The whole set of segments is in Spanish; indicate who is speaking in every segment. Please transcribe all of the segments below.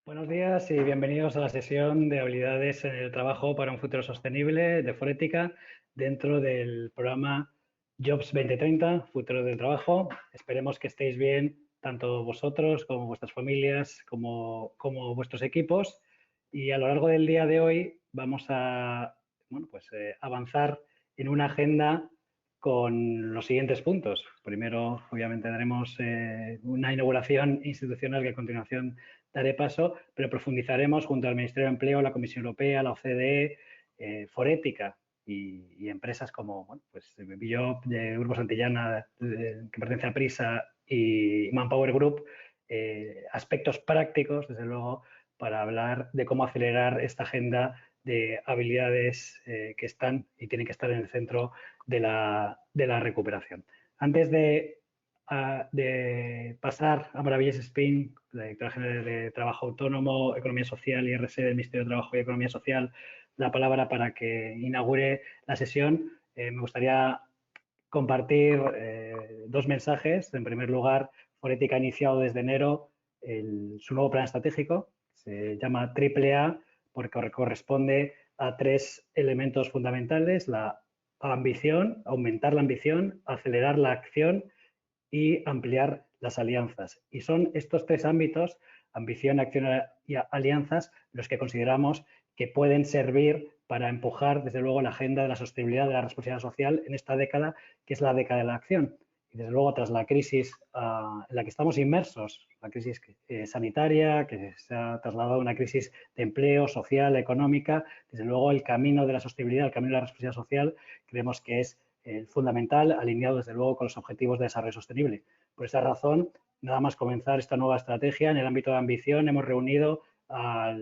Speaker 1: Buenos días y bienvenidos a la sesión de habilidades en el trabajo para un futuro sostenible de Forética dentro del programa Jobs 2030, Futuro del Trabajo. Esperemos que estéis bien, tanto vosotros como vuestras familias, como vuestros equipos. Y a lo largo del día de hoy vamos a avanzar en una agenda con los siguientes puntos. Primero, obviamente, daremos una inauguración institucional que a continuación daré paso, pero profundizaremos junto al Ministerio de Empleo, la Comisión Europea, la OCDE, Forética y empresas como Billop, de Grupo Santillana, que pertenece a Prisa, y Manpower Group, aspectos prácticos, desde luego, para hablar de cómo acelerar esta agenda de habilidades que están y tienen que estar en el centro de la recuperación. Antes de pasar a Maravillas Spin, la directora general de Trabajo Autónomo, Economía Social y RSE del Ministerio de Trabajo y Economía Social, la palabra para que inaugure la sesión, me gustaría compartir dos mensajes. En primer lugar, Forética ha iniciado desde enero su nuevo plan estratégico. Se llama AAA porque corresponde a tres elementos fundamentales: la ambición, aumentar la ambición, acelerar la acción y ampliar las alianzas. Y son estos tres ámbitos, ambición, acción y alianzas, los que consideramos que pueden servir para empujar, desde luego, la agenda de la sostenibilidad, de la responsabilidad social en esta década, que es la década de la acción. Y, desde luego, tras la crisis en la que estamos inmersos, la crisis sanitaria, que se ha trasladado a una crisis de empleo, social, económica, desde luego el camino de la sostenibilidad, el camino de la responsabilidad social, creemos que es fundamental, alineado desde luego con los objetivos de desarrollo sostenible. Por esa razón, nada más comenzar esta nueva estrategia en el ámbito de ambición, hemos reunido a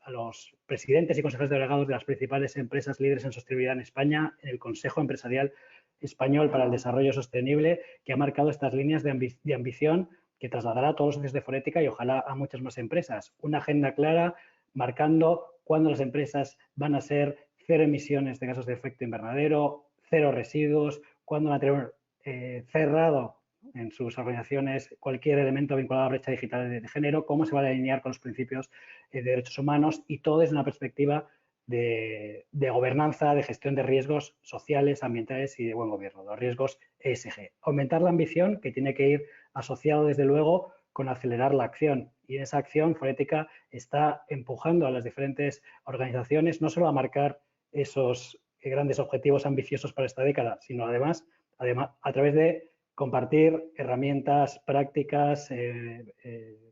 Speaker 1: los presidentes y consejeros delegados de las principales empresas líderes en sostenibilidad en España, en el Consejo Empresarial Español para el Desarrollo Sostenible, que ha marcado estas líneas de ambición que trasladará a todos los socios de Forética y ojalá a muchas más empresas. Una agenda clara marcando cuándo las empresas van a ser cero emisiones de gases de efecto invernadero, cero residuos, cuándo van a tener cerrado en sus organizaciones cualquier elemento vinculado a la brecha digital de género, cómo se va a alinear con los principios de derechos humanos, y todo desde una perspectiva de gobernanza, de gestión de riesgos sociales, ambientales y de buen gobierno, los riesgos ESG. Aumentar la ambición, que tiene que ir asociado, desde luego, con acelerar la acción. Y en esa acción, Forética está empujando a las diferentes organizaciones no solo a marcar esos grandes objetivos ambiciosos para esta década, sino además a través de compartir herramientas, prácticas,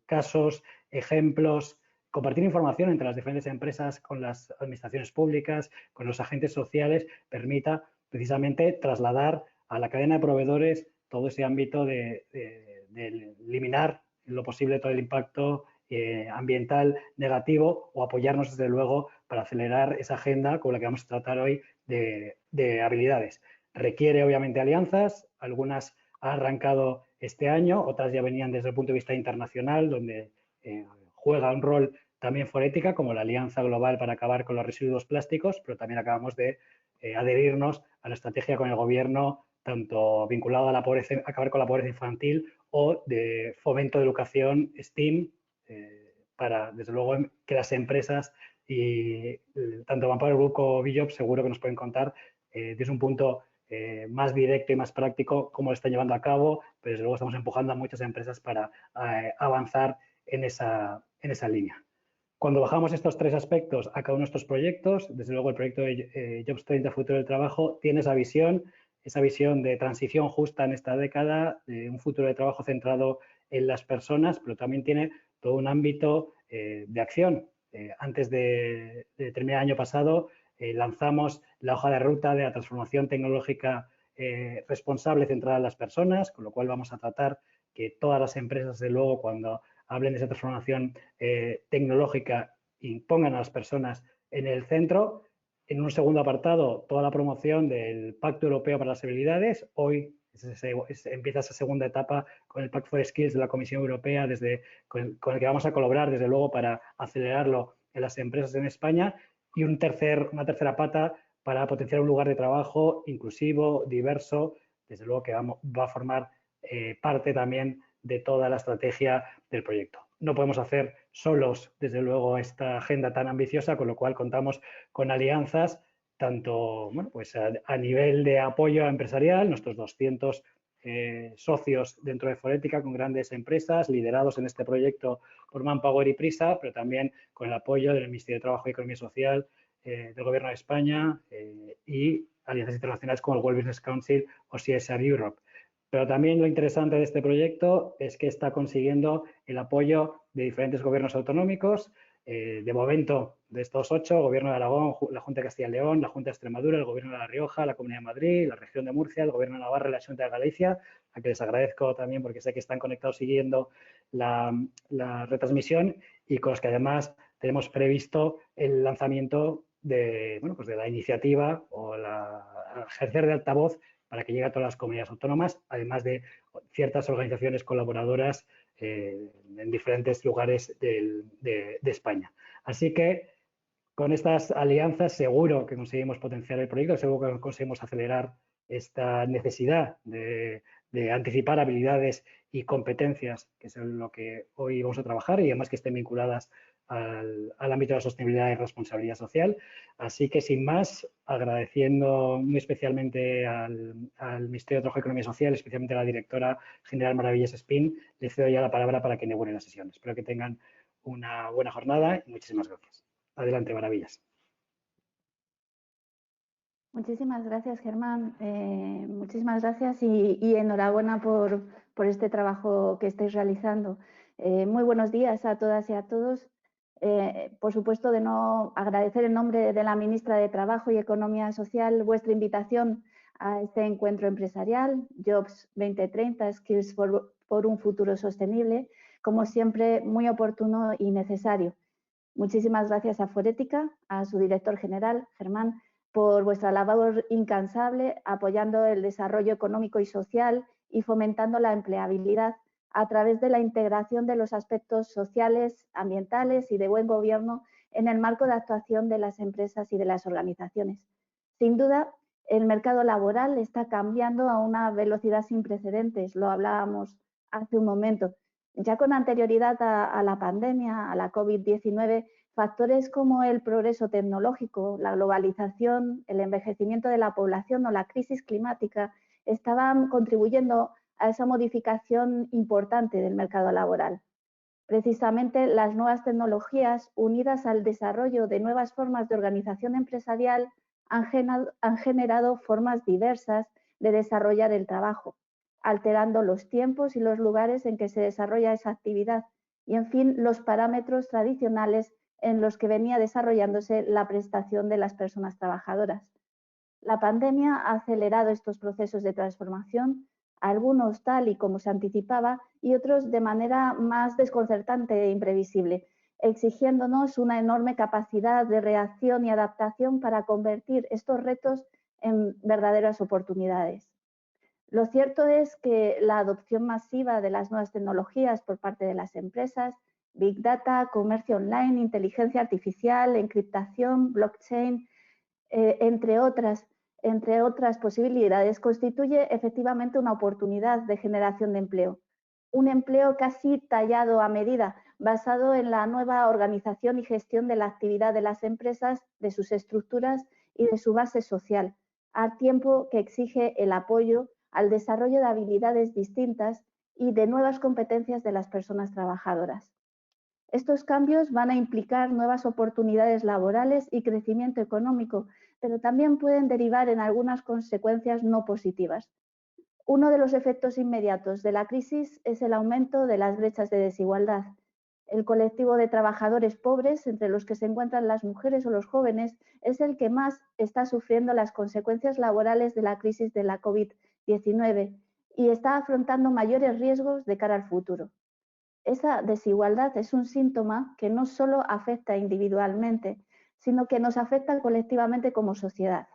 Speaker 1: casos, ejemplos, compartir información entre las diferentes empresas, con las administraciones públicas, con los agentes sociales, permita precisamente trasladar a la cadena de proveedores todo ese ámbito de eliminar en lo posible todo el impacto ambiental negativo, o apoyarnos, desde luego, para acelerar esa agenda con la que vamos a tratar hoy de habilidades. Requiere, obviamente, alianzas. Algunas han arrancado este año, otras ya venían desde el punto de vista internacional, donde juega un rol también Forética, como la Alianza Global para acabar con los residuos plásticos, pero también acabamos de adherirnos a la estrategia con el Gobierno, tanto vinculado a la pobreza, acabar con la pobreza infantil, o de fomento de educación STEAM, para, desde luego, que las empresas y tanto Manpower Group como Billop seguro que nos pueden contar desde un punto más directo y más práctico cómo lo están llevando a cabo, pero desde luego estamos empujando a muchas empresas para avanzar en esa línea. Cuando bajamos estos tres aspectos a cada uno de estos proyectos, desde luego el proyecto de Jobs 30, Futuro del Trabajo, tiene esa visión de transición justa en esta década, de un futuro de trabajo centrado en las personas, pero también tiene todo un ámbito de acción. Antes de terminar el año pasado, lanzamos la hoja de ruta de la transformación tecnológica responsable, centrada en las personas, con lo cual vamos a tratar que todas las empresas, desde luego, cuando hablen de esa transformación tecnológica, y pongan a las personas en el centro. En un segundo apartado, toda la promoción del Pacto Europeo para las Habilidades. Hoy empieza esa segunda etapa con el Pact for Skills de la Comisión Europea, con el que vamos a colaborar, desde luego, para acelerarlo en las empresas en España. Y una tercera pata para potenciar un lugar de trabajo inclusivo, diverso, desde luego que va a formar parte también de toda la estrategia del proyecto. no podemos hacer solos, desde luego, esta agenda tan ambiciosa, con lo cual contamos con alianzas tanto bueno, pues a nivel de apoyo empresarial, nuestros 200 socios dentro de Forética con grandes empresas liderados en este proyecto por Manpower y Prisa, pero también con el apoyo del Ministerio de Trabajo y Economía Social, del Gobierno de España y alianzas internacionales como el World Business Council o CSR Europe. Pero también lo interesante de este proyecto es que está consiguiendo el apoyo de diferentes gobiernos autonómicos. De momento, de estos 8, el Gobierno de Aragón, la Junta de Castilla y León, la Junta de Extremadura, el Gobierno de La Rioja, la Comunidad de Madrid, la Región de Murcia, el Gobierno de Navarra y la Junta de Galicia, a que les agradezco también porque sé que están conectados siguiendo la retransmisión y con los que además tenemos previsto el lanzamiento de, bueno, pues de la iniciativa o ejercer de altavoz para que llegue a todas las comunidades autónomas, además de ciertas organizaciones colaboradoras en diferentes lugares de España. Así que con estas alianzas seguro que conseguimos potenciar el proyecto, seguro que conseguimos acelerar esta necesidad de anticipar habilidades y competencias, que es lo que hoy vamos a trabajar y además que estén vinculadas al ámbito de la sostenibilidad y responsabilidad social. Así que, sin más, agradeciendo muy especialmente al Ministerio de Trabajo y Economía Social, especialmente a la directora general Maravillas Espín, le cedo ya la palabra para que inaugure la sesión. Espero que tengan una buena jornada y muchísimas gracias. Adelante, Maravillas.
Speaker 2: Muchísimas gracias, Germán. Muchísimas gracias y enhorabuena por este trabajo que estáis realizando. Muy buenos días a todas y a todos. Por supuesto, de no agradecer en nombre de la ministra de Trabajo y Economía Social vuestra invitación a este encuentro empresarial, Jobs 2030, Skills por un futuro sostenible, como siempre, muy oportuno y necesario. Muchísimas gracias a Forética, a su director general, Germán, por vuestra labor incansable apoyando el desarrollo económico y social y fomentando la empleabilidad a través de la integración de los aspectos sociales, ambientales y de buen gobierno en el marco de actuación de las empresas y de las organizaciones. Sin duda, el mercado laboral está cambiando a una velocidad sin precedentes, lo hablábamos hace un momento. Ya con anterioridad a la pandemia, a la COVID-19, factores como el progreso tecnológico, la globalización, el envejecimiento de la población o la crisis climática estaban contribuyendo a esa modificación importante del mercado laboral. Precisamente las nuevas tecnologías, unidas al desarrollo de nuevas formas de organización empresarial, han generado formas diversas de desarrollar el trabajo, alterando los tiempos y los lugares en que se desarrolla esa actividad y, en fin, los parámetros tradicionales en los que venía desarrollándose la prestación de las personas trabajadoras. La pandemia ha acelerado estos procesos de transformación, algunos tal y como se anticipaba y otros de manera más desconcertante e imprevisible, exigiéndonos una enorme capacidad de reacción y adaptación para convertir estos retos en verdaderas oportunidades. Lo cierto es que la adopción masiva de las nuevas tecnologías por parte de las empresas, Big Data, comercio online, inteligencia artificial, encriptación, blockchain, entre otras posibilidades, constituye efectivamente una oportunidad de generación de empleo. Un empleo casi tallado a medida, basado en la nueva organización y gestión de la actividad de las empresas, de sus estructuras y de su base social, al tiempo que exige el apoyo al desarrollo de habilidades distintas y de nuevas competencias de las personas trabajadoras. Estos cambios van a implicar nuevas oportunidades laborales y crecimiento económico, pero también pueden derivar en algunas consecuencias no positivas. Uno de los efectos inmediatos de la crisis es el aumento de las brechas de desigualdad. El colectivo de trabajadores pobres, entre los que se encuentran las mujeres o los jóvenes, es el que más está sufriendo las consecuencias laborales de la crisis de la COVID-19 y está afrontando mayores riesgos de cara al futuro. Esa desigualdad es un síntoma que no solo afecta individualmente, sino que nos afecta colectivamente como sociedad.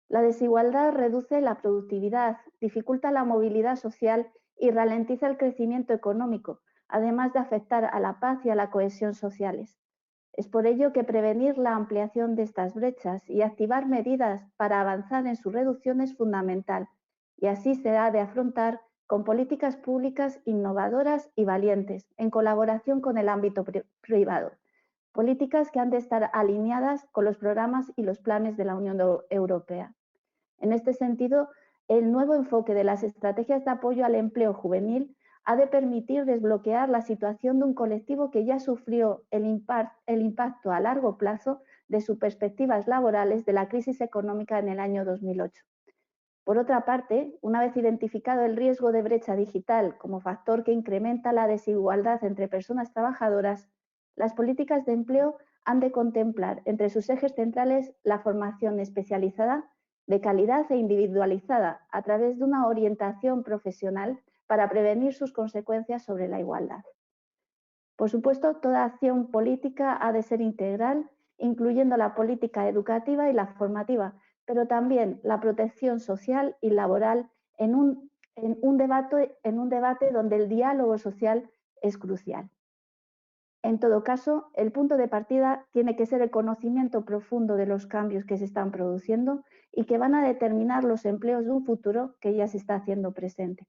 Speaker 2: La desigualdad reduce la productividad, dificulta la movilidad social y ralentiza el crecimiento económico, además de afectar a la paz y a la cohesión sociales. Es por ello que prevenir la ampliación de estas brechas y activar medidas para avanzar en su reducción es fundamental, y así se ha de afrontar con políticas públicas innovadoras y valientes, en colaboración con el ámbito privado. Políticas que han de estar alineadas con los programas y los planes de la Unión Europea. En este sentido, el nuevo enfoque de las estrategias de apoyo al empleo juvenil ha de permitir desbloquear la situación de un colectivo que ya sufrió el impacto a largo plazo de sus perspectivas laborales de la crisis económica en el año 2008. Por otra parte, una vez identificado el riesgo de brecha digital como factor que incrementa la desigualdad entre personas trabajadoras, las políticas de empleo han de contemplar entre sus ejes centrales la formación especializada de calidad e individualizada a través de una orientación profesional para prevenir sus consecuencias sobre la igualdad. Por supuesto, toda acción política ha de ser integral, incluyendo la política educativa y la formativa, pero también la protección social y laboral en un debate donde el diálogo social es crucial. En todo caso, el punto de partida tiene que ser el conocimiento profundo de los cambios que se están produciendo y que van a determinar los empleos de un futuro que ya se está haciendo presente.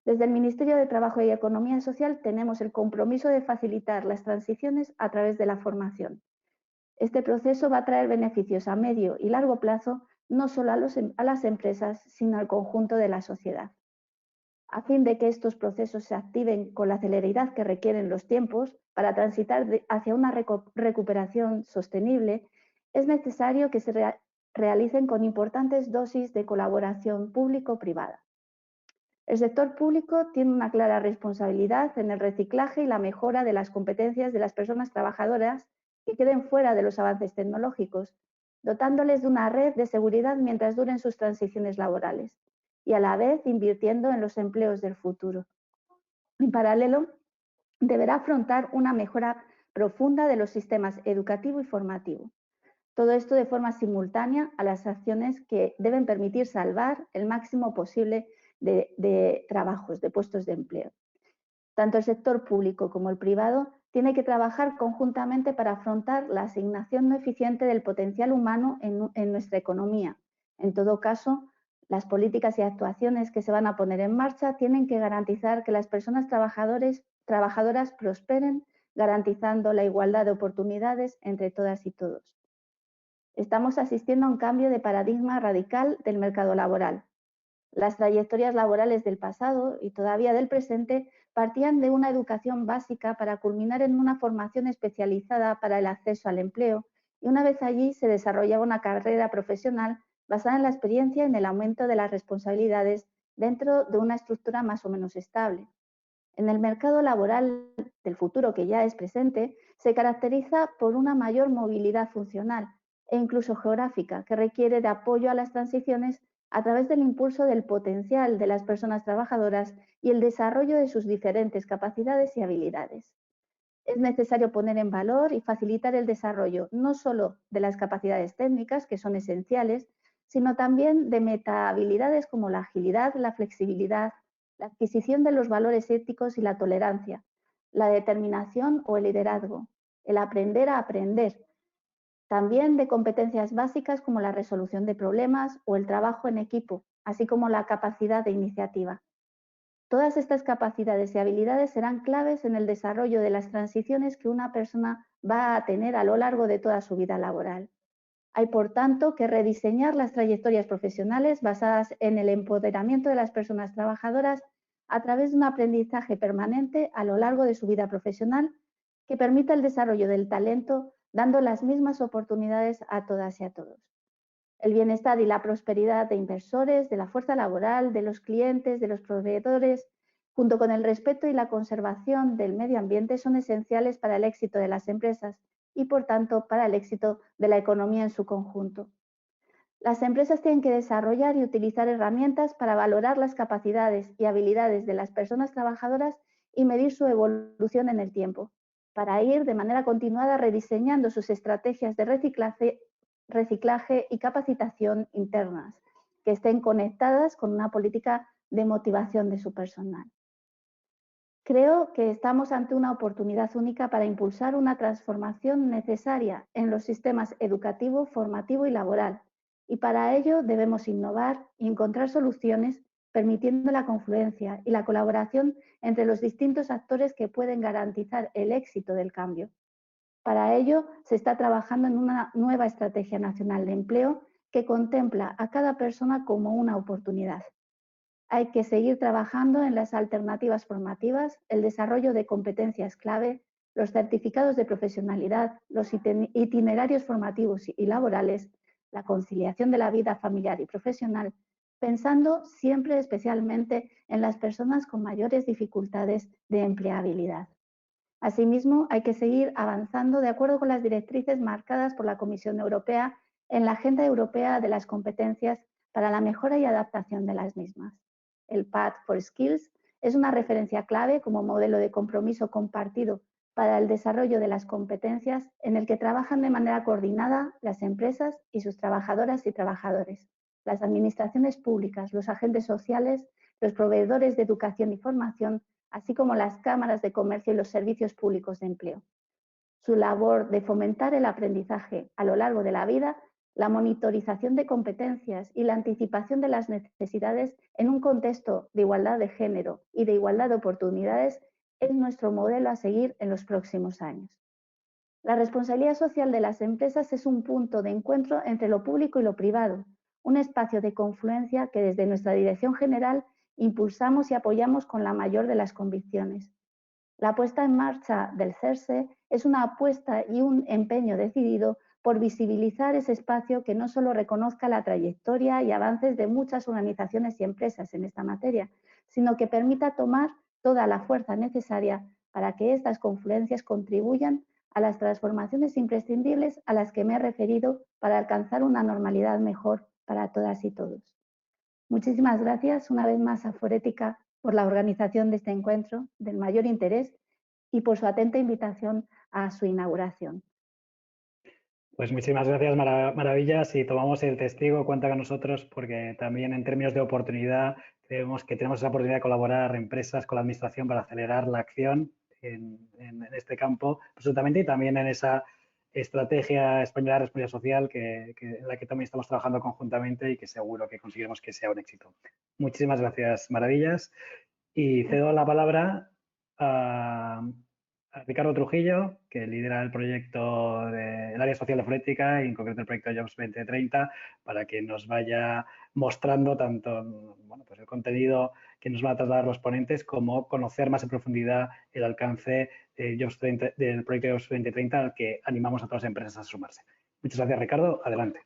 Speaker 2: Desde el Ministerio de Trabajo y Economía Social tenemos el compromiso de facilitar las transiciones a través de la formación. Este proceso va a traer beneficios a medio y largo plazo no solo a las empresas, sino al conjunto de la sociedad. A fin de que estos procesos se activen con la celeridad que requieren los tiempos para transitar hacia una recuperación sostenible, es necesario que se realicen con importantes dosis de colaboración público-privada. El sector público tiene una clara responsabilidad en el reciclaje y la mejora de las competencias de las personas trabajadoras que queden fuera de los avances tecnológicos, dotándoles de una red de seguridad mientras duren sus transiciones laborales y a la vez invirtiendo en los empleos del futuro. En paralelo, deberá afrontar una mejora profunda de los sistemas educativo y formativo. Todo esto de forma simultánea a las acciones que deben permitir salvar el máximo posible de trabajos, de puestos de empleo. Tanto el sector público como el privado tiene que trabajar conjuntamente para afrontar la asignación no eficiente del potencial humano en nuestra economía. En todo caso, las políticas y actuaciones que se van a poner en marcha tienen que garantizar que las personas trabajadoras prosperen, garantizando la igualdad de oportunidades entre todas y todos. Estamos asistiendo a un cambio de paradigma radical del mercado laboral. Las trayectorias laborales del pasado y todavía del presente partían de una educación básica para culminar en una formación especializada para el acceso al empleo y una vez allí se desarrollaba una carrera profesional basada en la experiencia y en el aumento de las responsabilidades dentro de una estructura más o menos estable. En el mercado laboral del futuro, que ya es presente, se caracteriza por una mayor movilidad funcional e incluso geográfica que requiere de apoyo a las transiciones a través del impulso del potencial de las personas trabajadoras y el desarrollo de sus diferentes capacidades y habilidades. Es necesario poner en valor y facilitar el desarrollo no solo de las capacidades técnicas, que son esenciales, sino también de metahabilidades como la agilidad, la flexibilidad, la adquisición de los valores éticos y la tolerancia, la determinación o el liderazgo, el aprender a aprender, también de competencias básicas como la resolución de problemas o el trabajo en equipo, así como la capacidad de iniciativa. Todas estas capacidades y habilidades serán claves en el desarrollo de las transiciones que una persona va a tener a lo largo de toda su vida laboral. Hay, por tanto, que rediseñar las trayectorias profesionales basadas en el empoderamiento de las personas trabajadoras a través de un aprendizaje permanente a lo largo de su vida profesional que permita el desarrollo del talento, dando las mismas oportunidades a todas y a todos. El bienestar y la prosperidad de inversores, de la fuerza laboral, de los clientes, de los proveedores, junto con el respeto y la conservación del medio ambiente, son esenciales para el éxito de las empresas y, por tanto, para el éxito de la economía en su conjunto. Las empresas tienen que desarrollar y utilizar herramientas para valorar las capacidades y habilidades de las personas trabajadoras y medir su evolución en el tiempo, para ir de manera continuada rediseñando sus estrategias de reciclaje y capacitación internas, que estén conectadas con una política de motivación de su personal. Creo que estamos ante una oportunidad única para impulsar una transformación necesaria en los sistemas educativo, formativo y laboral, y para ello debemos innovar y encontrar soluciones permitiendo la confluencia y la colaboración entre los distintos actores que pueden garantizar el éxito del cambio. Para ello, se está trabajando en una nueva Estrategia Nacional de Empleo que contempla a cada persona como una oportunidad. Hay que seguir trabajando en las alternativas formativas, el desarrollo de competencias clave, los certificados de profesionalidad, los itinerarios formativos y laborales, la conciliación de la vida familiar y profesional, pensando siempre especialmente en las personas con mayores dificultades de empleabilidad. Asimismo, hay que seguir avanzando de acuerdo con las directrices marcadas por la Comisión Europea en la Agenda Europea de las Competencias para la mejora y adaptación de las mismas. El Path for Skills es una referencia clave como modelo de compromiso compartido para el desarrollo de las competencias en el que trabajan de manera coordinada las empresas y sus trabajadoras y trabajadores, las administraciones públicas, los agentes sociales, los proveedores de educación y formación, así como las cámaras de comercio y los servicios públicos de empleo. Su labor de fomentar el aprendizaje a lo largo de la vida, la monitorización de competencias y la anticipación de las necesidades en un contexto de igualdad de género y de igualdad de oportunidades es nuestro modelo a seguir en los próximos años. La responsabilidad social de las empresas es un punto de encuentro entre lo público y lo privado, un espacio de confluencia que desde nuestra Dirección General impulsamos y apoyamos con la mayor de las convicciones. La puesta en marcha del CERSE es una apuesta y un empeño decidido por visibilizar ese espacio que no solo reconozca la trayectoria y avances de muchas organizaciones y empresas en esta materia, sino que permita tomar toda la fuerza necesaria para que estas confluencias contribuyan a las transformaciones imprescindibles a las que me he referido para alcanzar una normalidad mejor para todas y todos. Muchísimas gracias una vez más a Forética por la organización de este encuentro del mayor interés y por su atenta invitación a su inauguración.
Speaker 1: Pues muchísimas gracias, Maravillas, y tomamos el testigo, cuenta con nosotros, porque también en términos de oportunidad creemos que tenemos esa oportunidad de colaborar empresas con la Administración para acelerar la acción en este campo, absolutamente, y también en esa estrategia española de responsabilidad social en la que también estamos trabajando conjuntamente y que seguro que conseguiremos que sea un éxito. Muchísimas gracias, Maravillas, y cedo la palabra a Ricardo Trujillo, que lidera el proyecto del área social de forética y en concreto el proyecto Jobs 2030, para que nos vaya mostrando tanto pues el contenido que nos van a trasladar los ponentes como conocer más en profundidad el alcance del proyecto Jobs 2030 al que animamos a todas las empresas a sumarse. Muchas gracias, Ricardo. Adelante.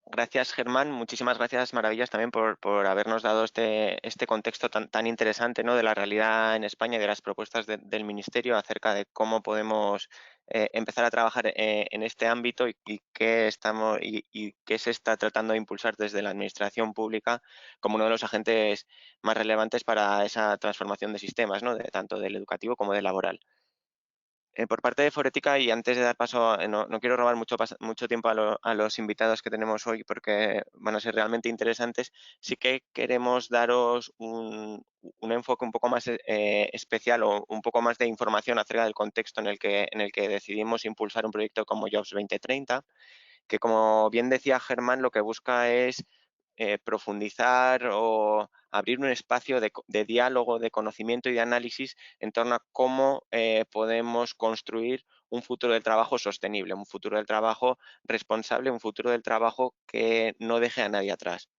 Speaker 3: Gracias, Germán. Muchísimas gracias, Maravillas, también por habernos dado este contexto tan interesante, ¿no?, de la realidad en España y de las propuestas del Ministerio acerca de cómo podemos empezar a trabajar en este ámbito y qué se está tratando de impulsar desde la Administración Pública como uno de los agentes más relevantes para esa transformación de sistemas, ¿no?, tanto del educativo como del laboral. Por parte de Forética, y antes de dar paso, no quiero robar mucho tiempo a los invitados que tenemos hoy porque van a ser realmente interesantes, sí que queremos daros un enfoque un poco más especial o un poco más de información acerca del contexto en el que decidimos impulsar un proyecto como Jobs 2030, que, como bien decía Germán, lo que busca es profundizar o abrir un espacio de diálogo, de conocimiento y de análisis en torno a cómo podemos construir un futuro del trabajo sostenible, un futuro del trabajo responsable, un futuro del trabajo que no deje a nadie atrás.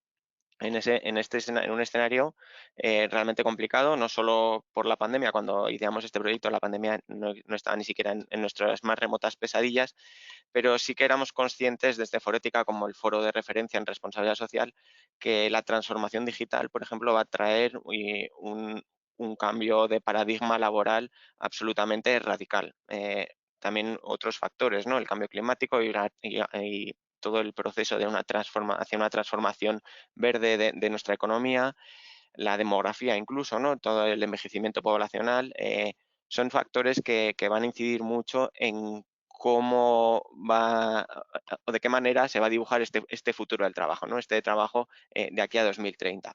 Speaker 3: En un escenario realmente complicado, no solo por la pandemia. Cuando ideamos este proyecto, la pandemia no estaba ni siquiera en nuestras más remotas pesadillas, pero sí que éramos conscientes desde Forética, como el foro de referencia en responsabilidad social, que la transformación digital, por ejemplo, va a traer un cambio de paradigma laboral absolutamente radical. También otros factores, ¿no?, el cambio climático y todo el proceso de hacia una transformación verde de nuestra economía, la demografía incluso, ¿no?, todo el envejecimiento poblacional, son factores que van a incidir mucho en cómo va o de qué manera se va a dibujar este futuro del trabajo, ¿no?, este trabajo de aquí a 2030.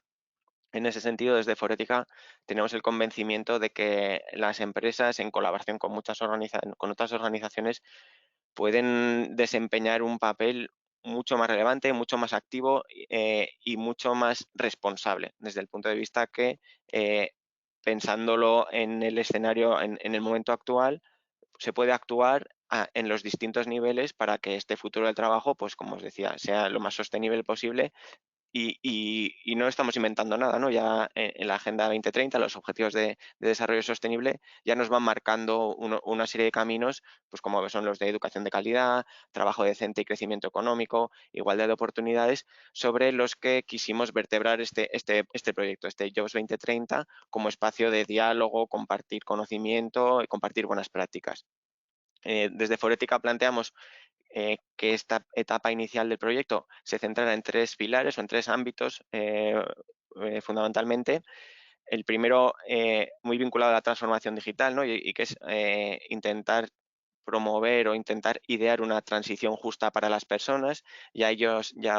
Speaker 3: En ese sentido, desde Forética tenemos el convencimiento de que las empresas, en colaboración con otras organizaciones, pueden desempeñar un papel mucho más relevante, mucho más activo y mucho más responsable, desde el punto de vista que, pensándolo en el escenario, en el momento actual, se puede actuar en los distintos niveles para que este futuro del trabajo, pues como os decía, sea lo más sostenible posible y no estamos inventando nada, ¿no? Ya en la Agenda 2030, los Objetivos de Desarrollo Sostenible, ya nos van marcando una serie de caminos, pues como son los de educación de calidad, trabajo decente y crecimiento económico, igualdad de oportunidades, sobre los que quisimos vertebrar este proyecto, este Jobs 2030, como espacio de diálogo, compartir conocimiento y compartir buenas prácticas. Desde Forética planteamos que esta etapa inicial del proyecto se centrara en 3 pilares o en 3 ámbitos fundamentalmente. El primero, muy vinculado a la transformación digital, ¿no? y que es intentar promover o intentar idear una transición justa para las personas. Ya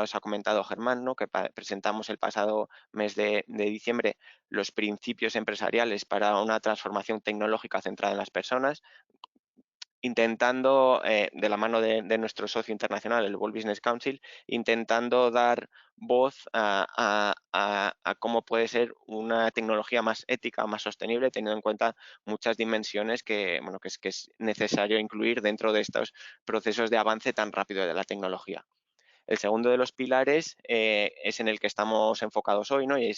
Speaker 3: os ha comentado Germán, ¿no? Que presentamos el pasado mes de diciembre los principios empresariales para una transformación tecnológica centrada en las personas, intentando, de la mano de nuestro socio internacional, el World Business Council, intentando dar voz a cómo puede ser una tecnología más ética, más sostenible, teniendo en cuenta muchas dimensiones bueno, que es necesario incluir dentro de estos procesos de avance tan rápido de la tecnología. El segundo de los pilares es en el que estamos enfocados hoy, ¿no? y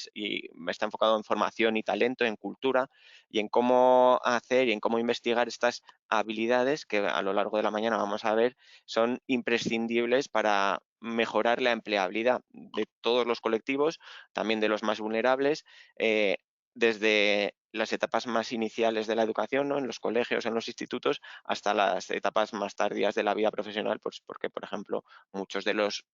Speaker 3: está enfocado en formación y talento, en cultura y en cómo hacer y en cómo investigar estas habilidades que a lo largo de la mañana vamos a ver son imprescindibles para mejorar la empleabilidad de todos los colectivos, también de los más vulnerables, desde las etapas más iniciales de la educación, ¿no? En los colegios, en los institutos, hasta las etapas más tardías de la vida profesional, pues porque, por ejemplo, muchos de los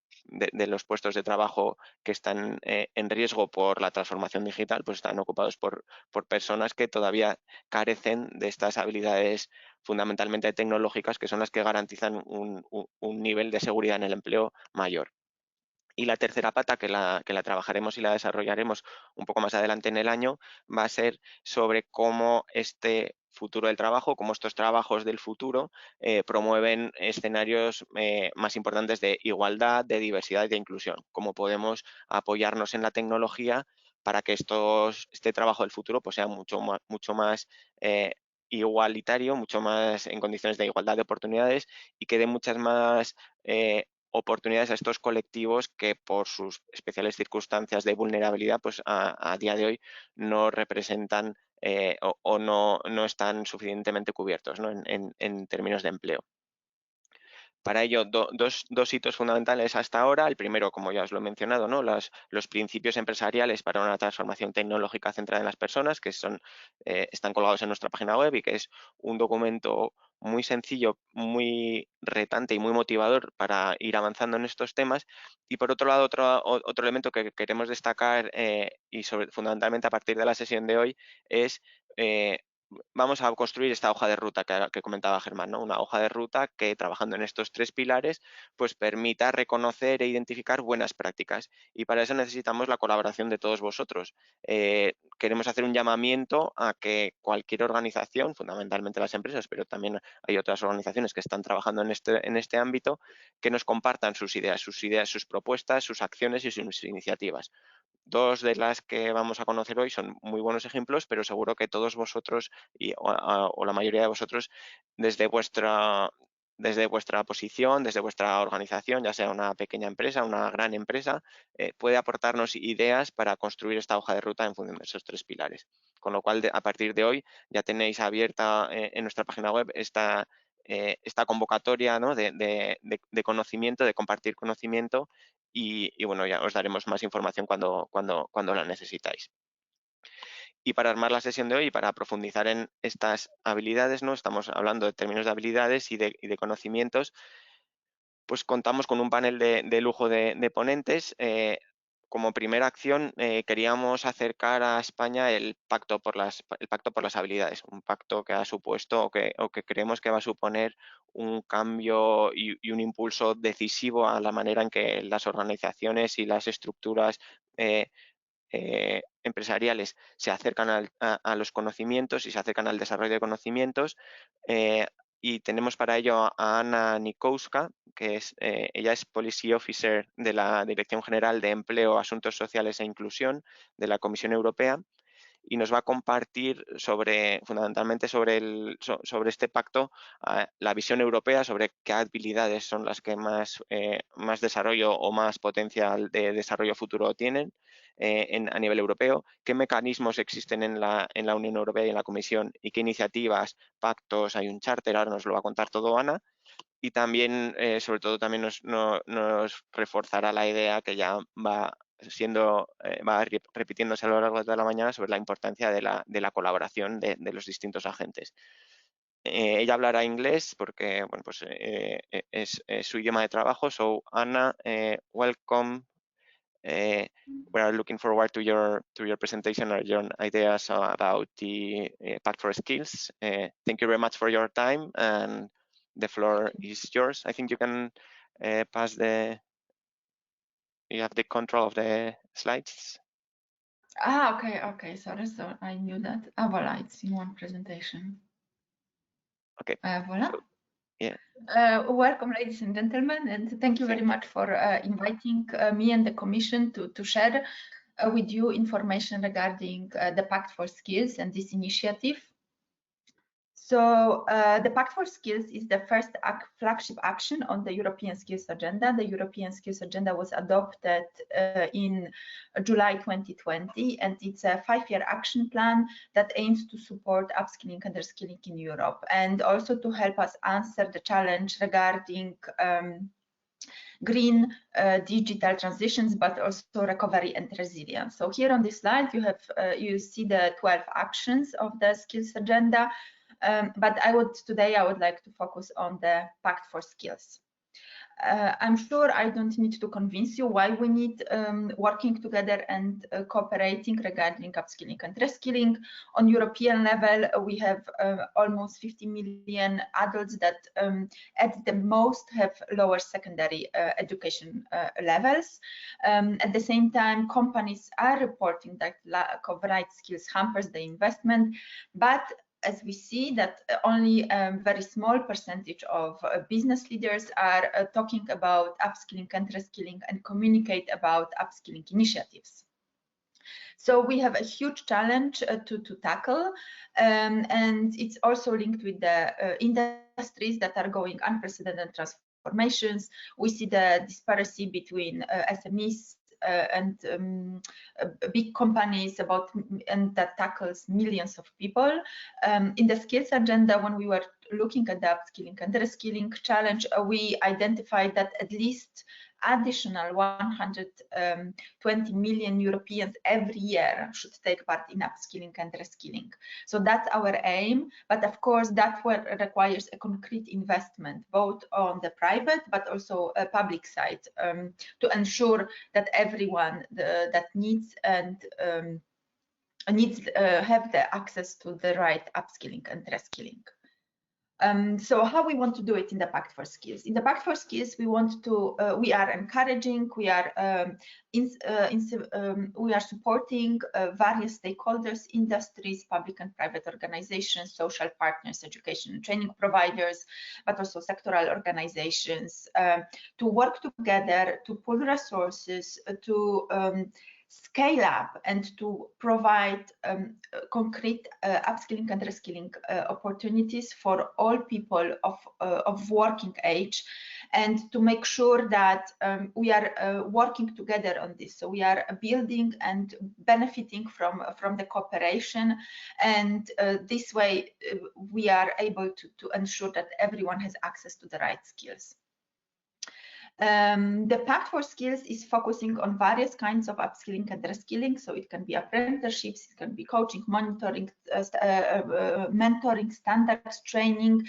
Speaker 3: puestos de trabajo que están en riesgo por la transformación digital, pues están ocupados por personas que todavía carecen de estas habilidades fundamentalmente tecnológicas, que son las que garantizan un nivel de seguridad en el empleo mayor. Y la tercera pata, que la trabajaremos y la desarrollaremos un poco más adelante en el año, va a ser sobre cómo este futuro del trabajo, cómo estos trabajos del futuro promueven escenarios más importantes de igualdad, de diversidad y de inclusión. Cómo podemos apoyarnos en la tecnología para que este trabajo del futuro pues, sea mucho más igualitario, mucho más en condiciones de igualdad de oportunidades y que dé muchas más oportunidades a estos colectivos que por sus especiales circunstancias de vulnerabilidad, pues a día de hoy no representan o no están suficientemente cubiertos, ¿no? en términos de empleo. Para ello, dos hitos fundamentales hasta ahora. El primero, como ya os lo he mencionado, ¿no? Los principios empresariales para una transformación tecnológica centrada en las personas, que están colgados en nuestra página web y que es un documento muy sencillo, muy retante y muy motivador para ir avanzando en estos temas. Y por otro lado, otro elemento que queremos destacar fundamentalmente a partir de la sesión de hoy es vamos a construir esta hoja de ruta que comentaba Germán, ¿no? Una hoja de ruta que, trabajando en estos 3 pilares, pues permita reconocer e identificar buenas prácticas. Y para eso necesitamos la colaboración de todos vosotros. Queremos hacer un llamamiento a que cualquier organización, fundamentalmente las empresas, pero también hay otras organizaciones que están trabajando en este ámbito, que nos compartan sus ideas, sus propuestas, sus acciones y sus iniciativas. Dos de las que vamos a conocer hoy son muy buenos ejemplos, pero seguro que todos vosotros o la mayoría de vosotros desde vuestra posición, desde vuestra organización, ya sea una pequeña empresa, una gran empresa, puede aportarnos ideas para construir esta hoja de ruta en función de esos 3 pilares. Con lo cual, a partir de hoy ya tenéis abierta en nuestra página web esta convocatoria, ¿no? de conocimiento, de compartir conocimiento y bueno, ya os daremos más información cuando la necesitáis. Y para armar la sesión de hoy y para profundizar en estas habilidades, ¿no? Estamos hablando de términos de habilidades y de conocimientos, pues contamos con un panel de lujo de ponentes. Como primera acción, queríamos acercar a España el pacto por las habilidades, un pacto que ha supuesto o que creemos que va a suponer un cambio y un impulso decisivo a la manera en que las organizaciones y las estructuras empresariales se acercan a los conocimientos y se acercan al desarrollo de conocimientos. Y tenemos para ello a Anna Nikouska, que ella es Policy Officer de la Dirección General de Empleo, Asuntos Sociales e Inclusión de la Comisión Europea, y nos va a compartir fundamentalmente sobre este pacto la visión europea, sobre qué habilidades son las que más desarrollo o más potencial de desarrollo futuro tienen a nivel europeo, qué mecanismos existen en la Unión Europea y en la Comisión y qué iniciativas, pactos, hay un charter, ahora nos lo va a contar todo Ana. Y también, sobre todo, también nos reforzará la idea que ya va repitiéndose a lo largo de la mañana sobre la importancia de la colaboración de los distintos agentes. Ella hablará inglés porque bueno, pues, es su idioma de trabajo. So, Anna, welcome. We are looking forward to your presentation or your ideas about the Pact for Skills. Thank you very much for your time, and the floor is yours. I think you can pass you have the control of the slides.
Speaker 4: Okay, sorry, so I knew that. Voila, it's in one presentation.
Speaker 3: Okay.
Speaker 4: Voila.
Speaker 3: So, yeah.
Speaker 4: Welcome, ladies and gentlemen, and thank you very much for inviting me and the Commission to share with you information regarding the Pact for Skills and this initiative. So the Pact for Skills is the first flagship action on the European Skills Agenda. The European Skills Agenda was adopted in July 2020, and it's a 5-year action plan that aims to support upskilling and reskilling in Europe, and also to help us answer the challenge regarding green digital transitions, but also recovery and resilience. So here on this slide, you see the 12 actions of the Skills Agenda. But today I would like to focus on the Pact for Skills. I'm sure I don't need to convince you why we need working together and cooperating regarding upskilling and reskilling. On European level, we have almost 50 million adults that at the most have lower secondary education levels. At the same time, companies are reporting that lack of right skills hampers the investment, but as we see that only a very small percentage of business leaders are talking about upskilling and reskilling and communicate about upskilling initiatives. So we have a huge challenge to tackle, and it's also linked with the industries that are going unprecedented transformations. We see the disparity between SMEs and big companies and that tackles millions of people. In the skills agenda, when we were looking at the upskilling and reskilling challenge, we identified that at least additional 120 million Europeans every year should take part in upskilling and reskilling. So that's our aim, but of course that requires a concrete investment both on the private but also a public side to ensure that everyone that needs have the access to the right upskilling and reskilling. So how we want to do it in the Pact for Skills? In the Pact for Skills, we want to, we are encouraging, we are supporting various stakeholders, industries, public and private organizations, social partners, education and training providers, but also sectoral organizations to work together, to pool resources, to scale up and to provide concrete upskilling and reskilling opportunities for all people of working age, and to make sure that we are working together on this. So we are building and benefiting from the cooperation, and this way we are able to ensure that everyone has access to the right skills. The Pact for Skills is focusing on various kinds of upskilling and reskilling. So it can be apprenticeships, it can be coaching, monitoring, mentoring, standards, training.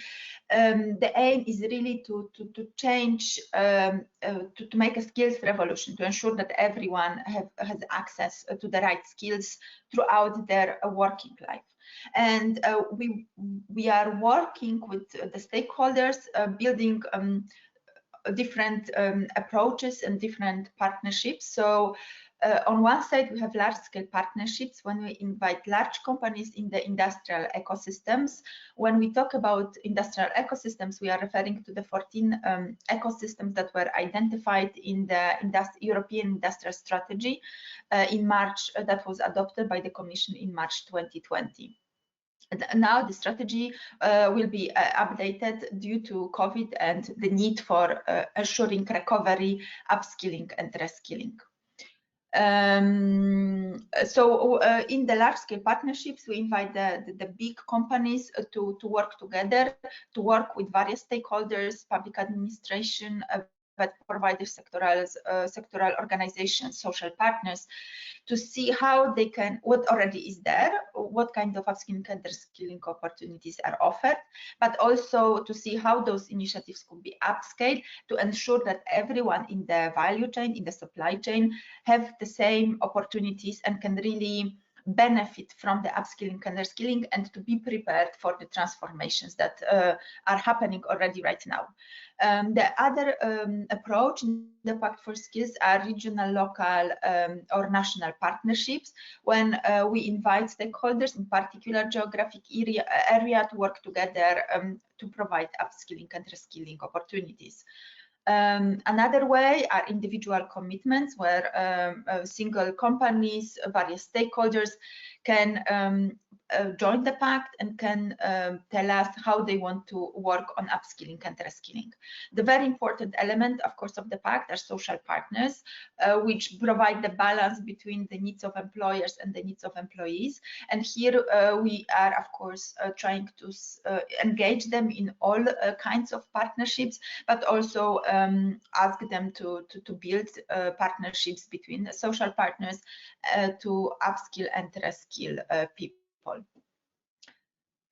Speaker 4: The aim is really to change, to make a skills revolution, to ensure that everyone has access to the right skills throughout their working life. And we are working with the stakeholders, building different approaches and different partnerships. So On one side, we have large-scale partnerships when we invite large companies in the industrial ecosystems. When we talk about industrial ecosystems, we are referring to the 14 ecosystems that were identified in the European Industrial Strategy in March, that was adopted by the Commission in March 2020. Now the strategy will be updated due to COVID and the need for assuring recovery, upskilling and reskilling. So in the large-scale partnerships, we invite the big companies to work together, to work with various stakeholders, public administration, but providers, sectoral organizations, social partners, to see how they can, what already is there, what kind of upskilling and reskilling opportunities are offered, but also to see how those initiatives could be upscaled to ensure that everyone in the value chain, in the supply chain, have the same opportunities and can really benefit from the upskilling and reskilling, and to be prepared for the transformations that are happening already right now. The other approach in the Pact for Skills are regional, local or national partnerships, when we invite stakeholders in particular geographic area to work together to provide upskilling and reskilling opportunities. Another way are individual commitments, where single companies, various stakeholders can join the pact and can tell us how they want to work on upskilling and reskilling. The very important element, of course, of the pact are social partners, which provide the balance between the needs of employers and the needs of employees. And here we are, of course, trying to engage them in all kinds of partnerships, but also ask them to build partnerships between the social partners to upskill and reskill people.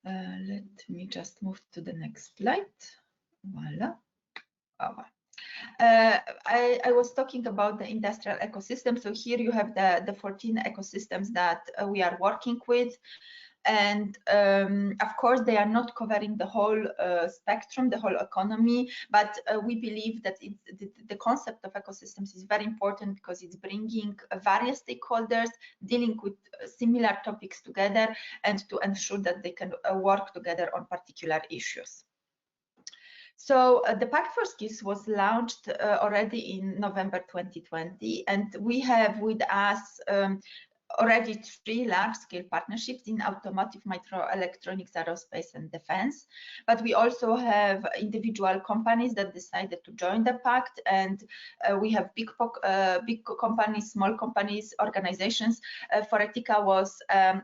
Speaker 4: Let me just move to the next slide. Voila. Oh. I was talking about the industrial ecosystem. So here you have the 14 ecosystems that we are working with. And of course, they are not covering the whole spectrum, the whole economy, but we believe that the concept of ecosystems is very important because it's bringing various stakeholders dealing with similar topics together and to ensure that they can work together on particular issues. So the Pact for Skills was launched already in November 2020, and we have with us already 3 large-scale partnerships in automotive, microelectronics, aerospace, and defense. But we also have individual companies that decided to join the pact, and we have big companies, small companies, organizations. Foretica was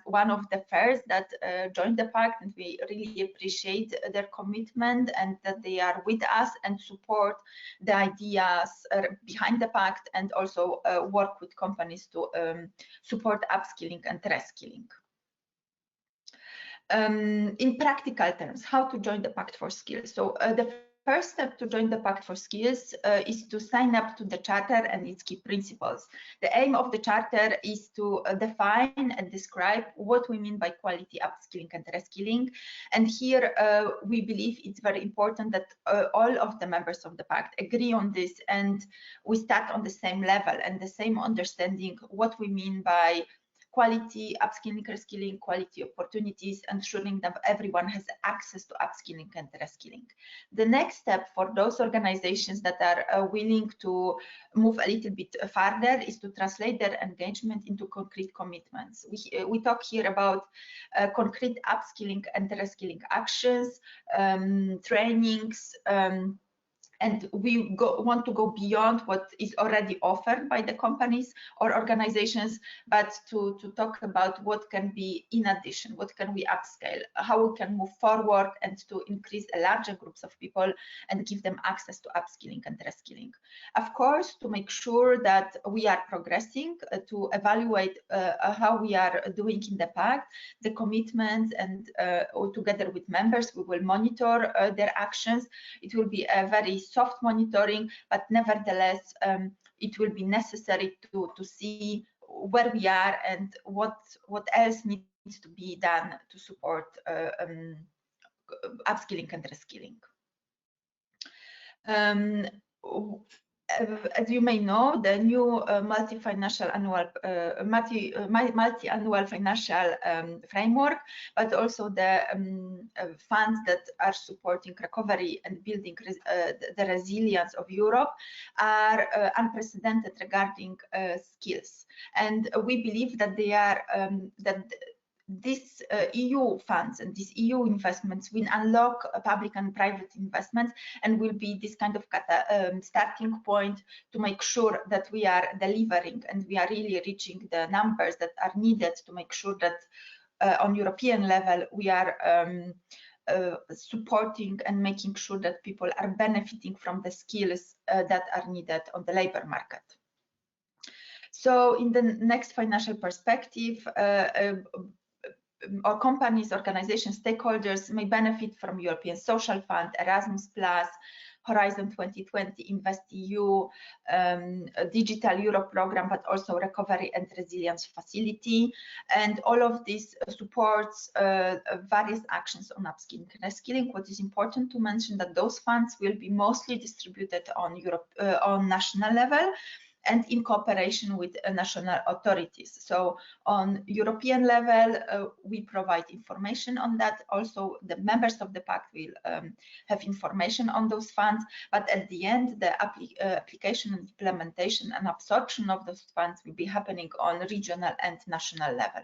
Speaker 4: one of the first that joined the pact, and we really appreciate their commitment and that they are with us and support the ideas behind the pact, and also work with companies to support upskilling and reskilling. In practical terms, how to join the Pact for Skills. So the first step to join the Pact for Skills is to sign up to the Charter and its key principles. The aim of the Charter is to define and describe what we mean by quality upskilling and reskilling. And here we believe it's very important that all of the members of the Pact agree on this, and we start on the same level and the same understanding what we mean by quality upskilling, reskilling, quality opportunities, ensuring that everyone has access to upskilling and reskilling. The next step for those organizations that are willing to move a little bit further is to translate their engagement into concrete commitments. We talk here about concrete upskilling and reskilling actions, trainings, and we want to go beyond what is already offered by the companies or organizations, but to talk about what can be in addition, what can we upscale, how we can move forward and to increase larger groups of people and give them access to upskilling and reskilling. Of course, to make sure that we are progressing, to evaluate how we are doing in the pact, the commitments, and together with members, we will monitor their actions. It will be a very soft monitoring, but nevertheless, it will be necessary to see where we are and what else needs to be done to support upskilling and reskilling. as you may know, the new multi-annual financial framework, but also the funds that are supporting recovery and building the resilience of Europe are unprecedented regarding skills. And we believe that they are these EU funds and these EU investments will unlock public and private investments and will be this kind of starting point to make sure that we are delivering and we are really reaching the numbers that are needed to make sure that on European level we are supporting and making sure that people are benefiting from the skills that are needed on the labor market. So in the next financial perspective, or companies, organizations, stakeholders may benefit from European Social Fund, Erasmus+, Horizon 2020, InvestEU, Digital Europe program, but also Recovery and Resilience Facility. And all of this supports various actions on upskilling and reskilling. What is important to mention that those funds will be mostly distributed on on national level and in cooperation with national authorities. So on European level, we provide information on that. Also, the members of the pact will have information on those funds, but at the end, the application and implementation and absorption of those funds will be happening on regional and national level.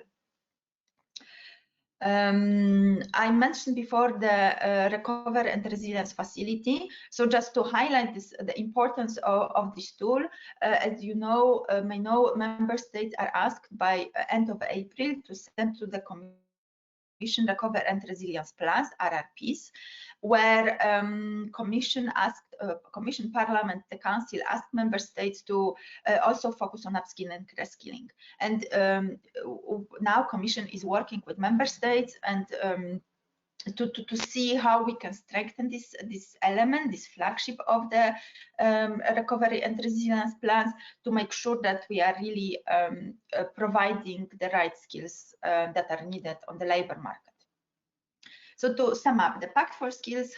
Speaker 4: I mentioned before the Recovery and Resilience Facility. So just to highlight this, the importance of this tool, as you know, member states are asked by end of April to send to the Commission Recovery and Resilience Plans, RRPs, where Commission, Parliament, the Council asked member states to also focus on upskilling and reskilling. And now Commission is working with member states and to see how we can strengthen this element, this flagship of the recovery and resilience plans, to make sure that we are really providing the right skills that are needed on the labor market. So to sum up, the Pact for Skills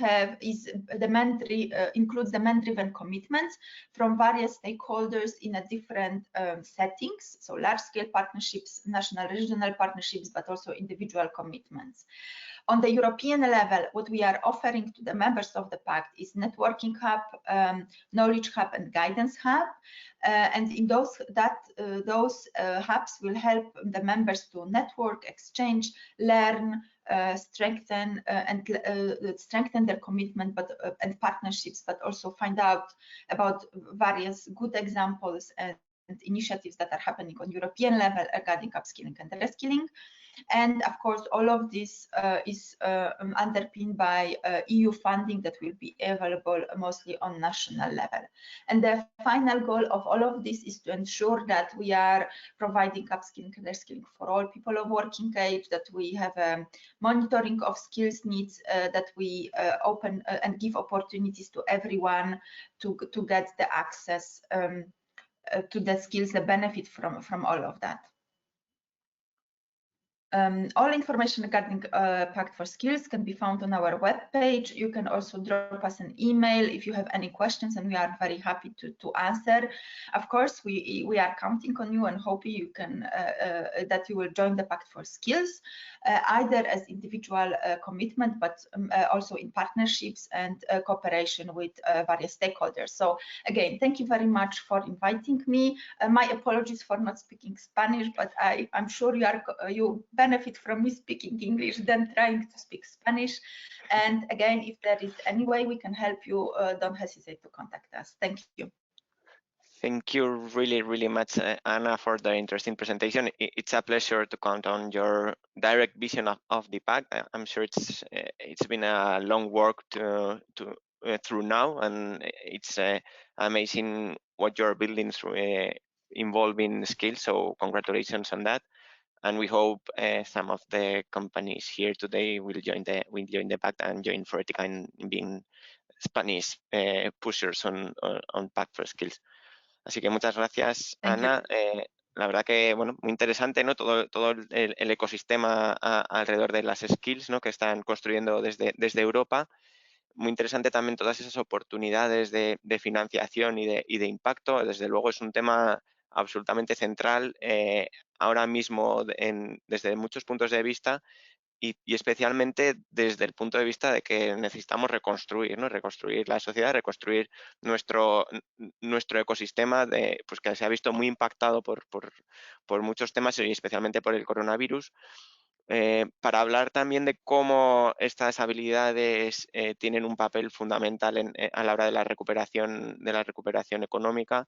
Speaker 4: includes demand-driven commitments from various stakeholders in a different settings, so large-scale partnerships, national, regional partnerships, but also individual commitments. On the European level, what we are offering to the members of the Pact is Networking Hub, Knowledge Hub, and Guidance Hub. And in those hubs will help the members to network, exchange, learn, strengthen their commitment and partnerships, but also find out about various good examples and initiatives that are happening on European level regarding upskilling and reskilling. And of course, all of this is underpinned by EU funding that will be available mostly on national level. And the final goal of all of this is to ensure that we are providing upskilling and reskilling for all people of working age, that we have a monitoring of skills needs, that we open and give opportunities to everyone to get the access to the skills, the benefit from all of that. All information regarding Pact for Skills can be found on our webpage. You can also drop us an email if you have any questions, and we are very happy to answer. Of course, we are counting on you and hoping you can that you will join the Pact for Skills, either as individual commitment, but also in partnerships and cooperation with various stakeholders. So again, thank you very much for inviting me. My apologies for not speaking Spanish, but I'm sure you benefit from me speaking English than trying to speak Spanish. And again, if there is any way we can help you, don't hesitate to contact us. Thank you.
Speaker 3: Thank you really much, Anna, for the interesting presentation. It's a pleasure to count on your direct vision of the Pact. I'm sure it's been a long work through now, and it's amazing what you're building through involving skills. So congratulations on that. And we hope some of the companies here today will join the Pact and join Forética in being Spanish pushers on Pact for Skills. Así que muchas gracias, Ana. La verdad que, bueno, muy interesante, ¿no? Todo el ecosistema alrededor de las skills, ¿no? Que están construyendo desde Europa. muy interesante también todas esas oportunidades de financiación y de impacto. Desde luego es un tema absolutamente central ahora mismo desde muchos puntos de vista y especialmente desde el punto de vista de que necesitamos reconstruir, ¿no? Reconstruir la sociedad, reconstruir nuestro ecosistema pues que se ha visto muy impactado por muchos temas y especialmente por el coronavirus. Para hablar también de cómo estas habilidades tienen un papel fundamental a la hora de la recuperación económica,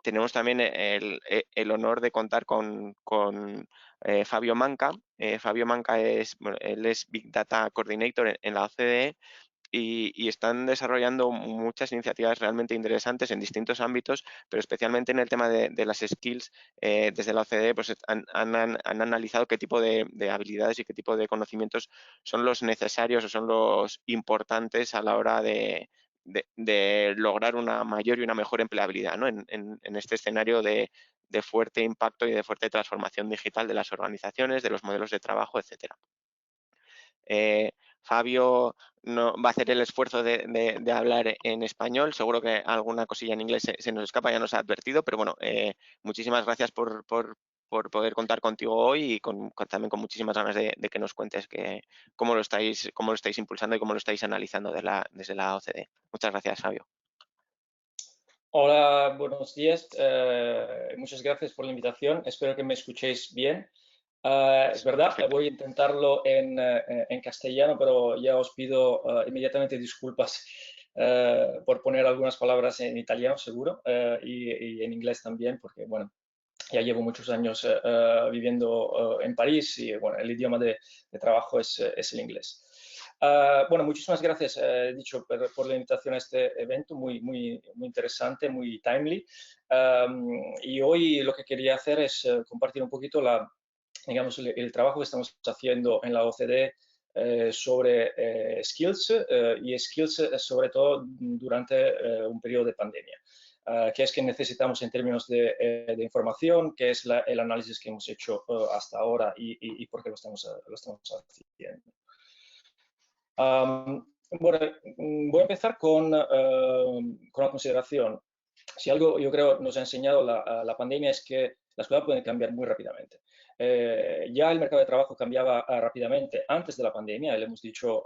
Speaker 3: tenemos también el honor de contar con Fabio Manca. Fabio Manca él es Big Data Coordinator en la OCDE y están desarrollando muchas iniciativas realmente interesantes en distintos ámbitos, pero especialmente en el tema de las skills. Desde la OCDE pues, han analizado qué tipo de habilidades y qué tipo de conocimientos son los necesarios o son los importantes a la hora de lograr una mayor y una mejor empleabilidad, ¿no? en este escenario de fuerte impacto y de fuerte transformación digital de las organizaciones, de los modelos de trabajo, etcétera. Fabio no va a hacer el esfuerzo de hablar en español. Seguro que alguna cosilla en inglés se nos escapa, ya nos ha advertido, pero bueno, muchísimas gracias por poder contar contigo hoy y también con muchísimas ganas de que nos cuentes cómo lo estáis impulsando y cómo lo estáis analizando desde la OCDE. Muchas gracias, Fabio.
Speaker 5: Hola, buenos días. Muchas gracias por la invitación. Espero que me escuchéis bien. Es verdad, voy a intentarlo en castellano, pero ya os pido inmediatamente disculpas por poner algunas palabras en italiano, seguro, y en inglés también, porque, bueno, ya llevo muchos años viviendo en París y, bueno, el idioma de trabajo es el inglés. Bueno, muchísimas gracias, dicho, por la invitación a este evento muy interesante, muy timely. Y hoy lo que quería hacer es compartir un poquito digamos, el trabajo que estamos haciendo en la OCDE sobre skills y skills sobre todo durante un periodo de pandemia. ¿Qué es que necesitamos en términos de información? ¿Qué es el análisis que hemos hecho hasta ahora y por qué lo estamos haciendo? Bueno, voy a empezar con una consideración. Si algo yo creo nos ha enseñado la pandemia es que las cosas pueden cambiar muy rápidamente. Ya el mercado de trabajo cambiaba rápidamente antes de la pandemia, lo hemos dicho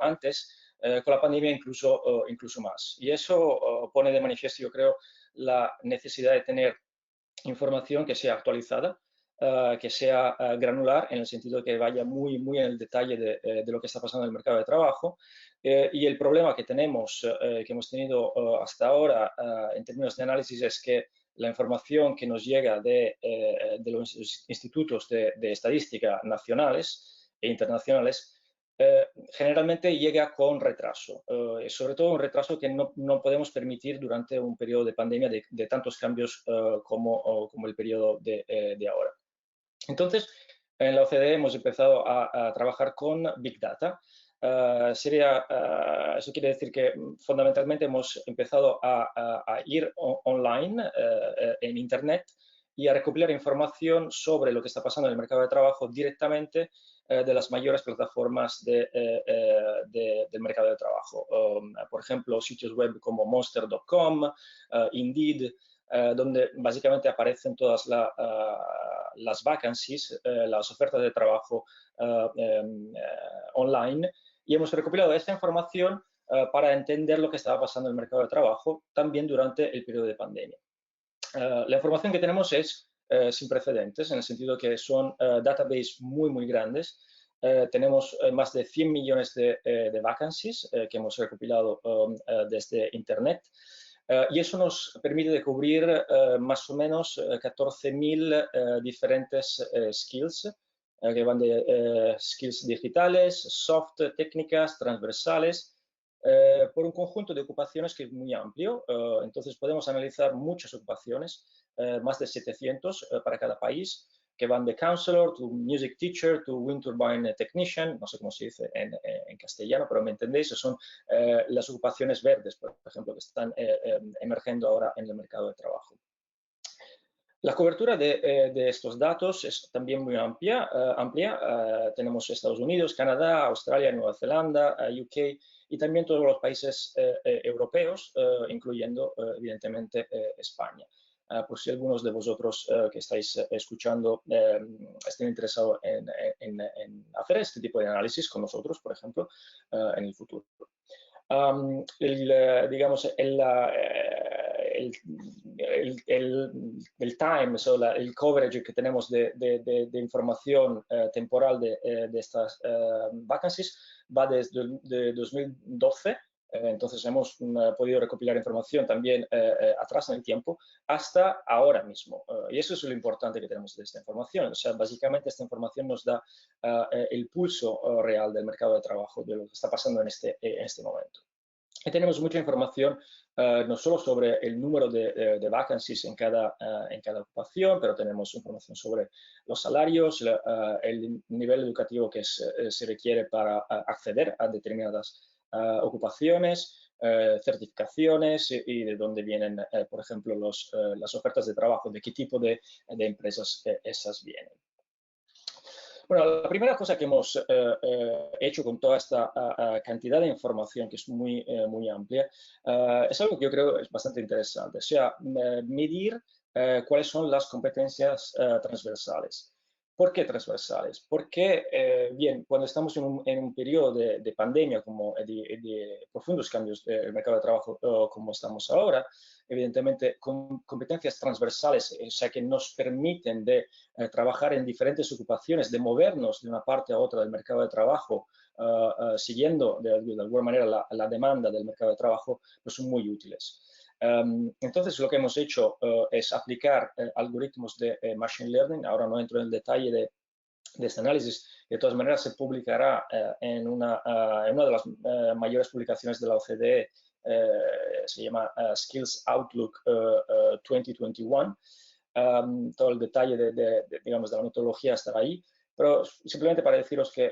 Speaker 5: antes, con la pandemia incluso más. Y eso pone de manifiesto, yo creo, la necesidad de tener información que sea actualizada, que sea granular, en el sentido de que vaya muy en el detalle de lo que está pasando en el mercado de trabajo. Y el problema que hemos tenido hasta ahora en términos de análisis es que la información que nos llega de los institutos de estadística nacionales e internacionales generalmente llega con retraso, sobre todo un retraso que no podemos permitir durante un periodo de pandemia de tantos cambios como el periodo de ahora. Entonces, en la OCDE hemos empezado a trabajar con Big Data. Eso quiere decir que fundamentalmente hemos empezado a ir online en Internet y a recopilar información sobre lo que está pasando en el mercado de trabajo directamente de las mayores plataformas del mercado de trabajo. Por ejemplo, sitios web como monster.com, Indeed, donde básicamente aparecen todas las vacancies, las ofertas de trabajo online, y hemos recopilado esta información para entender lo que estaba pasando en el mercado de trabajo también durante el periodo de pandemia. La información que tenemos es sin precedentes, en el sentido que son databases muy grandes. Tenemos más de 100 millones de vacancies que hemos recopilado desde Internet. Y eso nos permite cubrir más o menos 14.000 diferentes skills, que van de skills digitales, soft, técnicas, transversales, por un conjunto de ocupaciones que es muy amplio. Entonces podemos analizar muchas ocupaciones, más de 700 para cada país, que van de counselor, to music teacher, to wind turbine technician, no sé cómo se dice en castellano, pero me entendéis, son las ocupaciones verdes, por ejemplo, que están emergiendo ahora en el mercado de trabajo. La cobertura de estos datos es también muy amplia. Tenemos Estados Unidos, Canadá, Australia, Nueva Zelanda, UK y también todos los países europeos, incluyendo evidentemente España. Por si algunos de vosotros que estáis escuchando estén interesados en hacer este tipo de análisis con nosotros, por ejemplo, en el futuro. Digamos, el time, el coverage que tenemos de información temporal de estas vacancies va desde 2012. Entonces hemos podido recopilar información también atrás en el tiempo hasta ahora mismo. Y eso es lo importante que tenemos de esta información. O sea, básicamente esta información nos da el pulso real del mercado de trabajo, de lo que está pasando en este momento. Y tenemos mucha información no solo sobre el número de vacancies en cada ocupación, pero tenemos información sobre los salarios, el nivel educativo que se requiere para acceder a determinadas ocupaciones, certificaciones y de dónde vienen, por ejemplo, las ofertas de trabajo, de qué tipo de empresas esas vienen. Bueno, la primera cosa que hemos hecho con toda esta cantidad de información, que es muy amplia, es algo que yo creo es bastante interesante, o sea, medir cuáles son las competencias transversales. ¿Por qué transversales? Porque, bien, cuando estamos en un periodo de pandemia, como de profundos cambios del mercado de trabajo como estamos ahora, evidentemente competencias transversales, o sea, que nos permiten de trabajar en diferentes ocupaciones, de movernos de una parte a otra del mercado de trabajo, siguiendo de alguna manera la demanda del mercado de trabajo, pues son muy útiles. Entonces, lo que hemos hecho es aplicar algoritmos de Machine Learning. Ahora no entro en el detalle de este análisis. De todas maneras, se publicará en una de las mayores publicaciones de la OCDE, se llama Skills Outlook 2021. Todo el detalle digamos, de la metodología estará ahí, pero simplemente para deciros que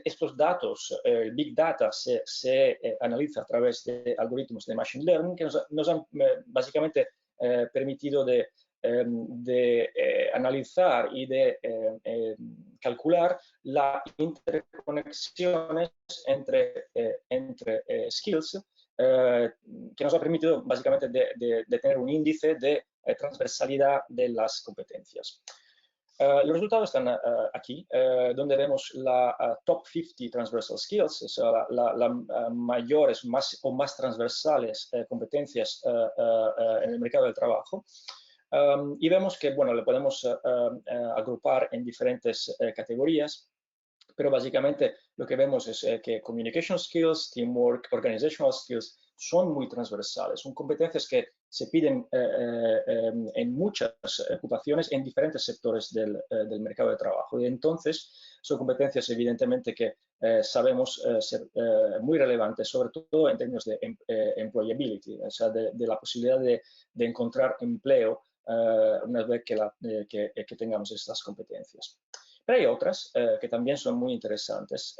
Speaker 5: estos datos, el Big Data, se analiza a través de algoritmos de Machine Learning que nos han básicamente permitido de analizar y de calcular las interconexiones entre skills, que nos ha permitido básicamente de tener un índice de transversalidad de las competencias. Los resultados están aquí, donde vemos la top 50 transversal skills, o sea, las mayores o más transversales competencias en el mercado del trabajo. Y vemos que, bueno, le podemos agrupar en diferentes categorías, pero básicamente lo que vemos es que communication skills, teamwork, organizational skills son muy transversales, son competencias que se piden en muchas ocupaciones en diferentes sectores del mercado de trabajo. Y entonces son competencias evidentemente que sabemos ser muy relevantes, sobre todo en términos de employability, o sea, de la posibilidad de encontrar empleo una vez que tengamos estas competencias. Pero hay otras que también son muy interesantes.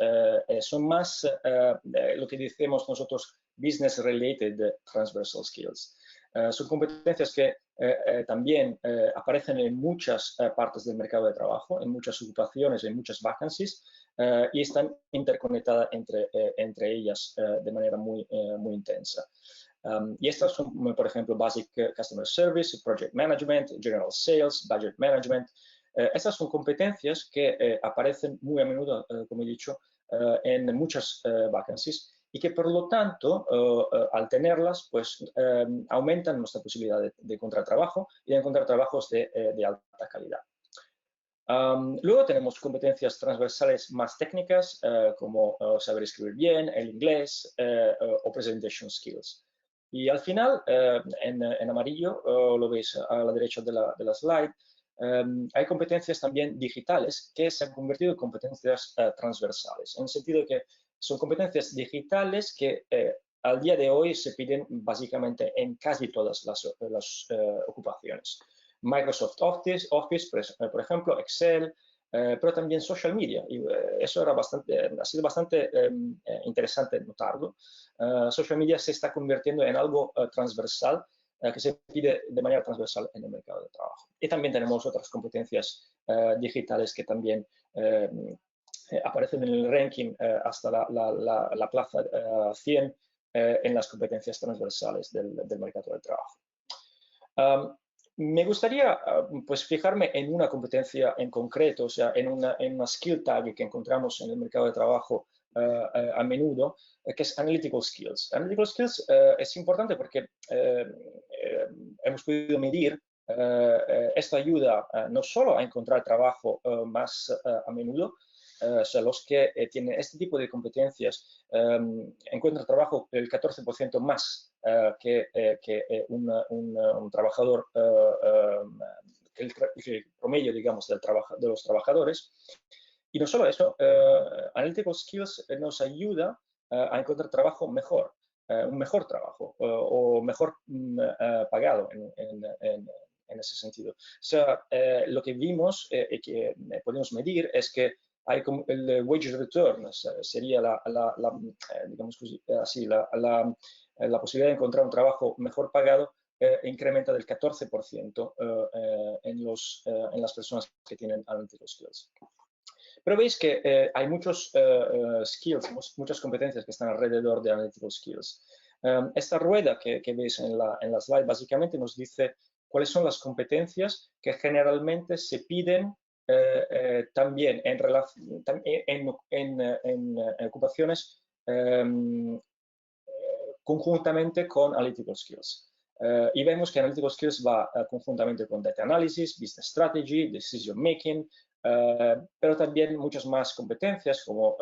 Speaker 5: Son más lo que decimos nosotros business-related transversal skills. Son competencias que también aparecen en muchas partes del mercado de trabajo, en muchas ocupaciones, en muchas vacancies, y están interconectadas entre ellas de manera muy intensa. Y estas son, por ejemplo, Basic Customer Service, Project Management, General Sales, Budget Management. Estas son competencias que aparecen muy a menudo, como he dicho, en muchas vacancies y que, por lo tanto, al tenerlas, pues aumentan nuestra posibilidad de encontrar trabajo y de encontrar trabajos de alta calidad. Luego tenemos competencias transversales más técnicas, como saber escribir bien, el inglés o presentation skills. Y al final, en amarillo, lo veis a la derecha de la slide, hay competencias también digitales que se han convertido en competencias transversales, en el sentido de que son competencias digitales que al día de hoy se piden básicamente en casi todas las ocupaciones. Microsoft Office, por ejemplo, Excel, pero también social media. Y eso ha sido bastante interesante notarlo. Social media se está convirtiendo en algo transversal que se pide de manera transversal en el mercado de trabajo. Y también tenemos otras competencias digitales que también aparecen en el ranking hasta la plaza 100 en las competencias transversales del mercado de trabajo. Me gustaría pues fijarme en una competencia en concreto, o sea, en una skill tag que encontramos en el mercado de trabajo a menudo, que es Analytical Skills. Analytical Skills es importante porque hemos podido medir esto ayuda no solo a encontrar trabajo más a menudo, o sea, los que tienen este tipo de competencias encuentran trabajo el 14% más que un trabajador, que el promedio, digamos, de los trabajadores. Y no solo eso, Analytical Skills nos ayuda a encontrar trabajo mejor, un mejor trabajo o mejor pagado en ese sentido. O sea, lo que vimos y que podemos medir es que hay como el wage return, sería digamos así, la posibilidad de encontrar un trabajo mejor pagado incrementa del 14% en las personas que tienen Analytical Skills. Pero veis que hay muchos skills, muchas competencias que están alrededor de Analytical Skills. Esta rueda que veis en la slide básicamente nos dice cuáles son las competencias que generalmente se piden también en ocupaciones conjuntamente con Analytical Skills. Y vemos que Analytical Skills va conjuntamente con Data Analysis, Business Strategy, Decision Making, pero también muchas más competencias como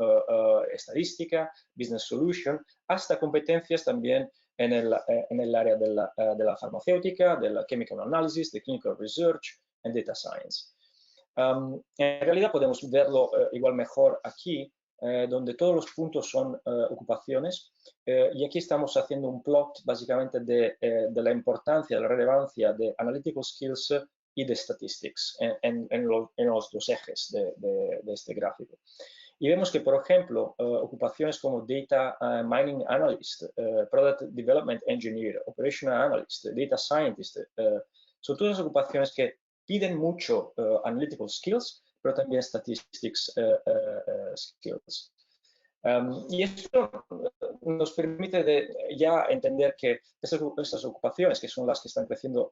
Speaker 5: estadística, Business Solution, hasta competencias también en el área de la farmacéutica, de la Chemical Analysis, de Clinical Research y Data Science. En realidad podemos verlo igual mejor aquí, donde todos los puntos son ocupaciones, y aquí estamos haciendo un plot básicamente de la importancia, de la relevancia de Analytical Skills y de Statistics en los dos ejes de este gráfico. Y vemos que, por ejemplo, ocupaciones como Data Mining Analyst, Product Development Engineer, Operational Analyst, Data Scientist, son todas ocupaciones que piden mucho Analytical Skills, pero también Statistics Skills. Y esto nos permite ya entender que estas ocupaciones, que son las que están creciendo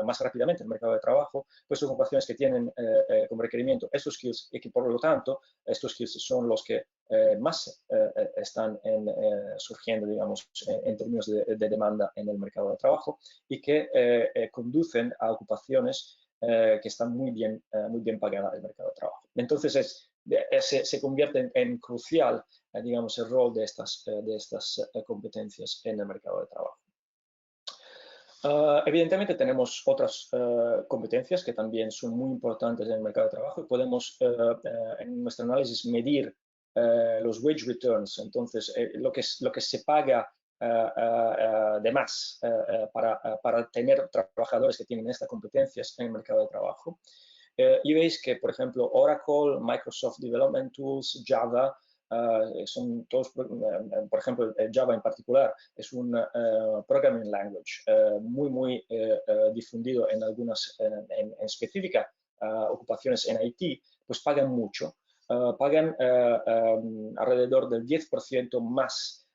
Speaker 5: más rápidamente en el mercado de trabajo, pues son ocupaciones que tienen como requerimiento estos skills y que por lo tanto estos skills son los que más están surgiendo, digamos, en términos de demanda en el mercado de trabajo y que conducen a ocupaciones que están muy bien pagadas en el mercado de trabajo. Entonces se convierte en crucial, digamos, el rol de estas competencias en el mercado de trabajo. Evidentemente tenemos otras competencias que también son muy importantes en el mercado de trabajo y podemos en nuestro análisis medir los wage returns, entonces lo que se paga de más para tener trabajadores que tienen estas competencias en el mercado de trabajo. Y veis que, por ejemplo, Oracle, Microsoft Development Tools, Java, son todos, por ejemplo, Java en particular, es un programming language muy difundido en algunas, en específicas ocupaciones en IT, pues pagan mucho, pagan alrededor del 10% más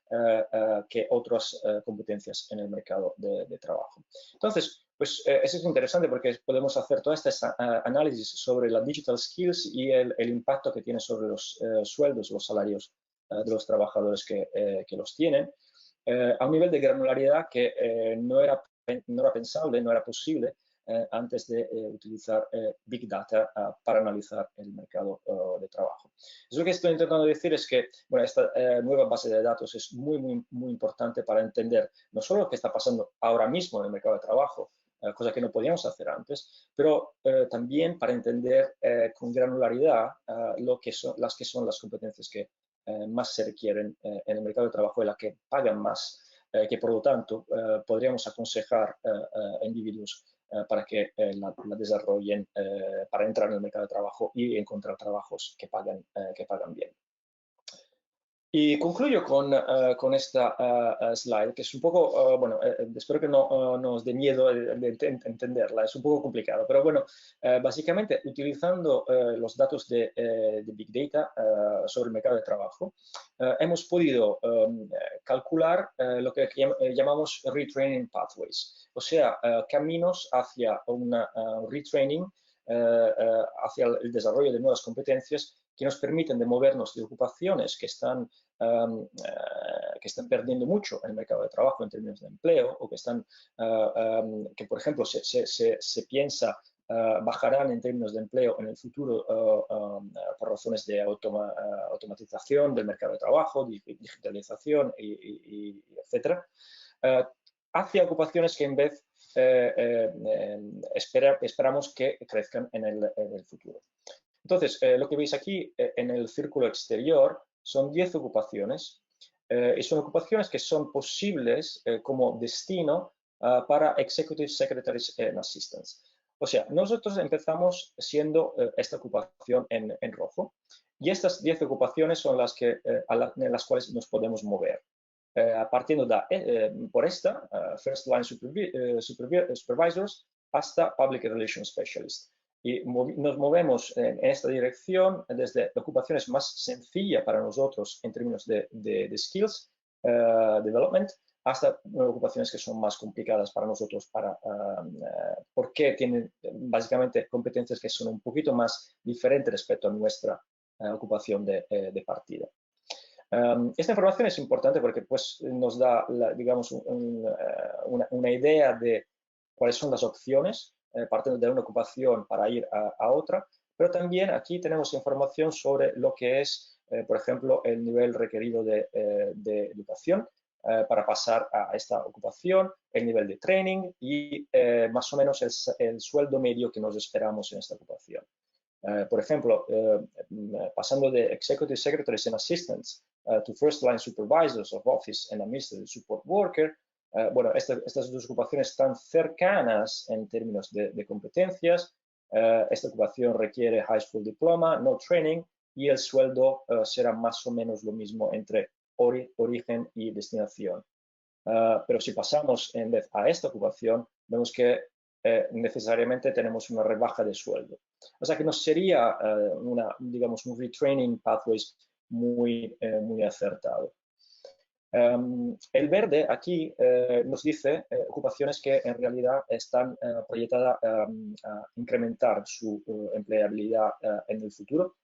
Speaker 5: que otras competencias en el mercado de trabajo. Entonces, pues eso es interesante porque podemos hacer todo este análisis sobre las digital skills y el impacto que tiene sobre los sueldos, los salarios de los trabajadores que los tienen, a un nivel de granularidad que no era pensable, no era posible antes de utilizar Big Data para analizar el mercado de trabajo. Lo que estoy intentando decir es que bueno, esta nueva base de datos es muy importante para entender no solo lo que está pasando ahora mismo en el mercado de trabajo, cosa que no podíamos hacer antes, pero también para entender con granularidad las que son las competencias que más se requieren en el mercado de trabajo y las que pagan más, que por lo tanto podríamos aconsejar a individuos para que la desarrollen para entrar en el mercado de trabajo y encontrar trabajos que pagan bien. Y concluyo con esta slide, que es un poco, bueno, espero que no nos dé miedo de entenderla, es un poco complicado, pero bueno, básicamente utilizando los datos de Big Data sobre el mercado de trabajo, hemos podido calcular lo que llamamos retraining pathways, o sea, caminos hacia un retraining, hacia el desarrollo de nuevas competencias que nos permiten de movernos de ocupaciones que están perdiendo mucho en el mercado de trabajo en términos de empleo o que están, que por ejemplo se piensa bajarán en términos de empleo en el futuro por razones de automatización del mercado de trabajo, digitalización, etcétera, hacia ocupaciones que en vez esperamos que crezcan en el futuro. Entonces, lo que veis aquí en el círculo exterior son 10 ocupaciones y son ocupaciones que son posibles como destino para Executive Secretaries and Assistants. O sea, nosotros empezamos siendo esta ocupación en rojo y estas 10 ocupaciones son las que, en las cuales nos podemos mover. Partiendo por esta, First Line Supervisors, hasta Public Relations Specialist. Y nos movemos en esta dirección desde ocupaciones más sencillas para nosotros en términos de skills development hasta ocupaciones que son más complicadas para nosotros porque tienen básicamente competencias que son un poquito más diferentes respecto a nuestra ocupación de partida. Esta información es importante porque pues, nos da, digamos, una idea de cuáles son las opciones partiendo de una ocupación para ir a otra, pero también aquí tenemos información sobre lo que es, por ejemplo, el nivel requerido de educación para pasar a esta ocupación, el nivel de training y más o menos el sueldo medio que nos esperamos en esta ocupación. Por ejemplo, pasando de Executive Secretaries and Assistants to First Line Supervisors of Office and Administrative Support Worker, bueno, estas dos ocupaciones están cercanas en términos de competencias. Esta ocupación requiere High School Diploma, no training, y el sueldo será más o menos lo mismo entre origen y destinación. Pero si pasamos en vez a esta ocupación, vemos que necesariamente tenemos una rebaja de sueldo. O sea que no sería digamos, un retraining pathways muy acertado. El verde aquí nos dice ocupaciones que en realidad están proyectadas a incrementar su empleabilidad en el futuro.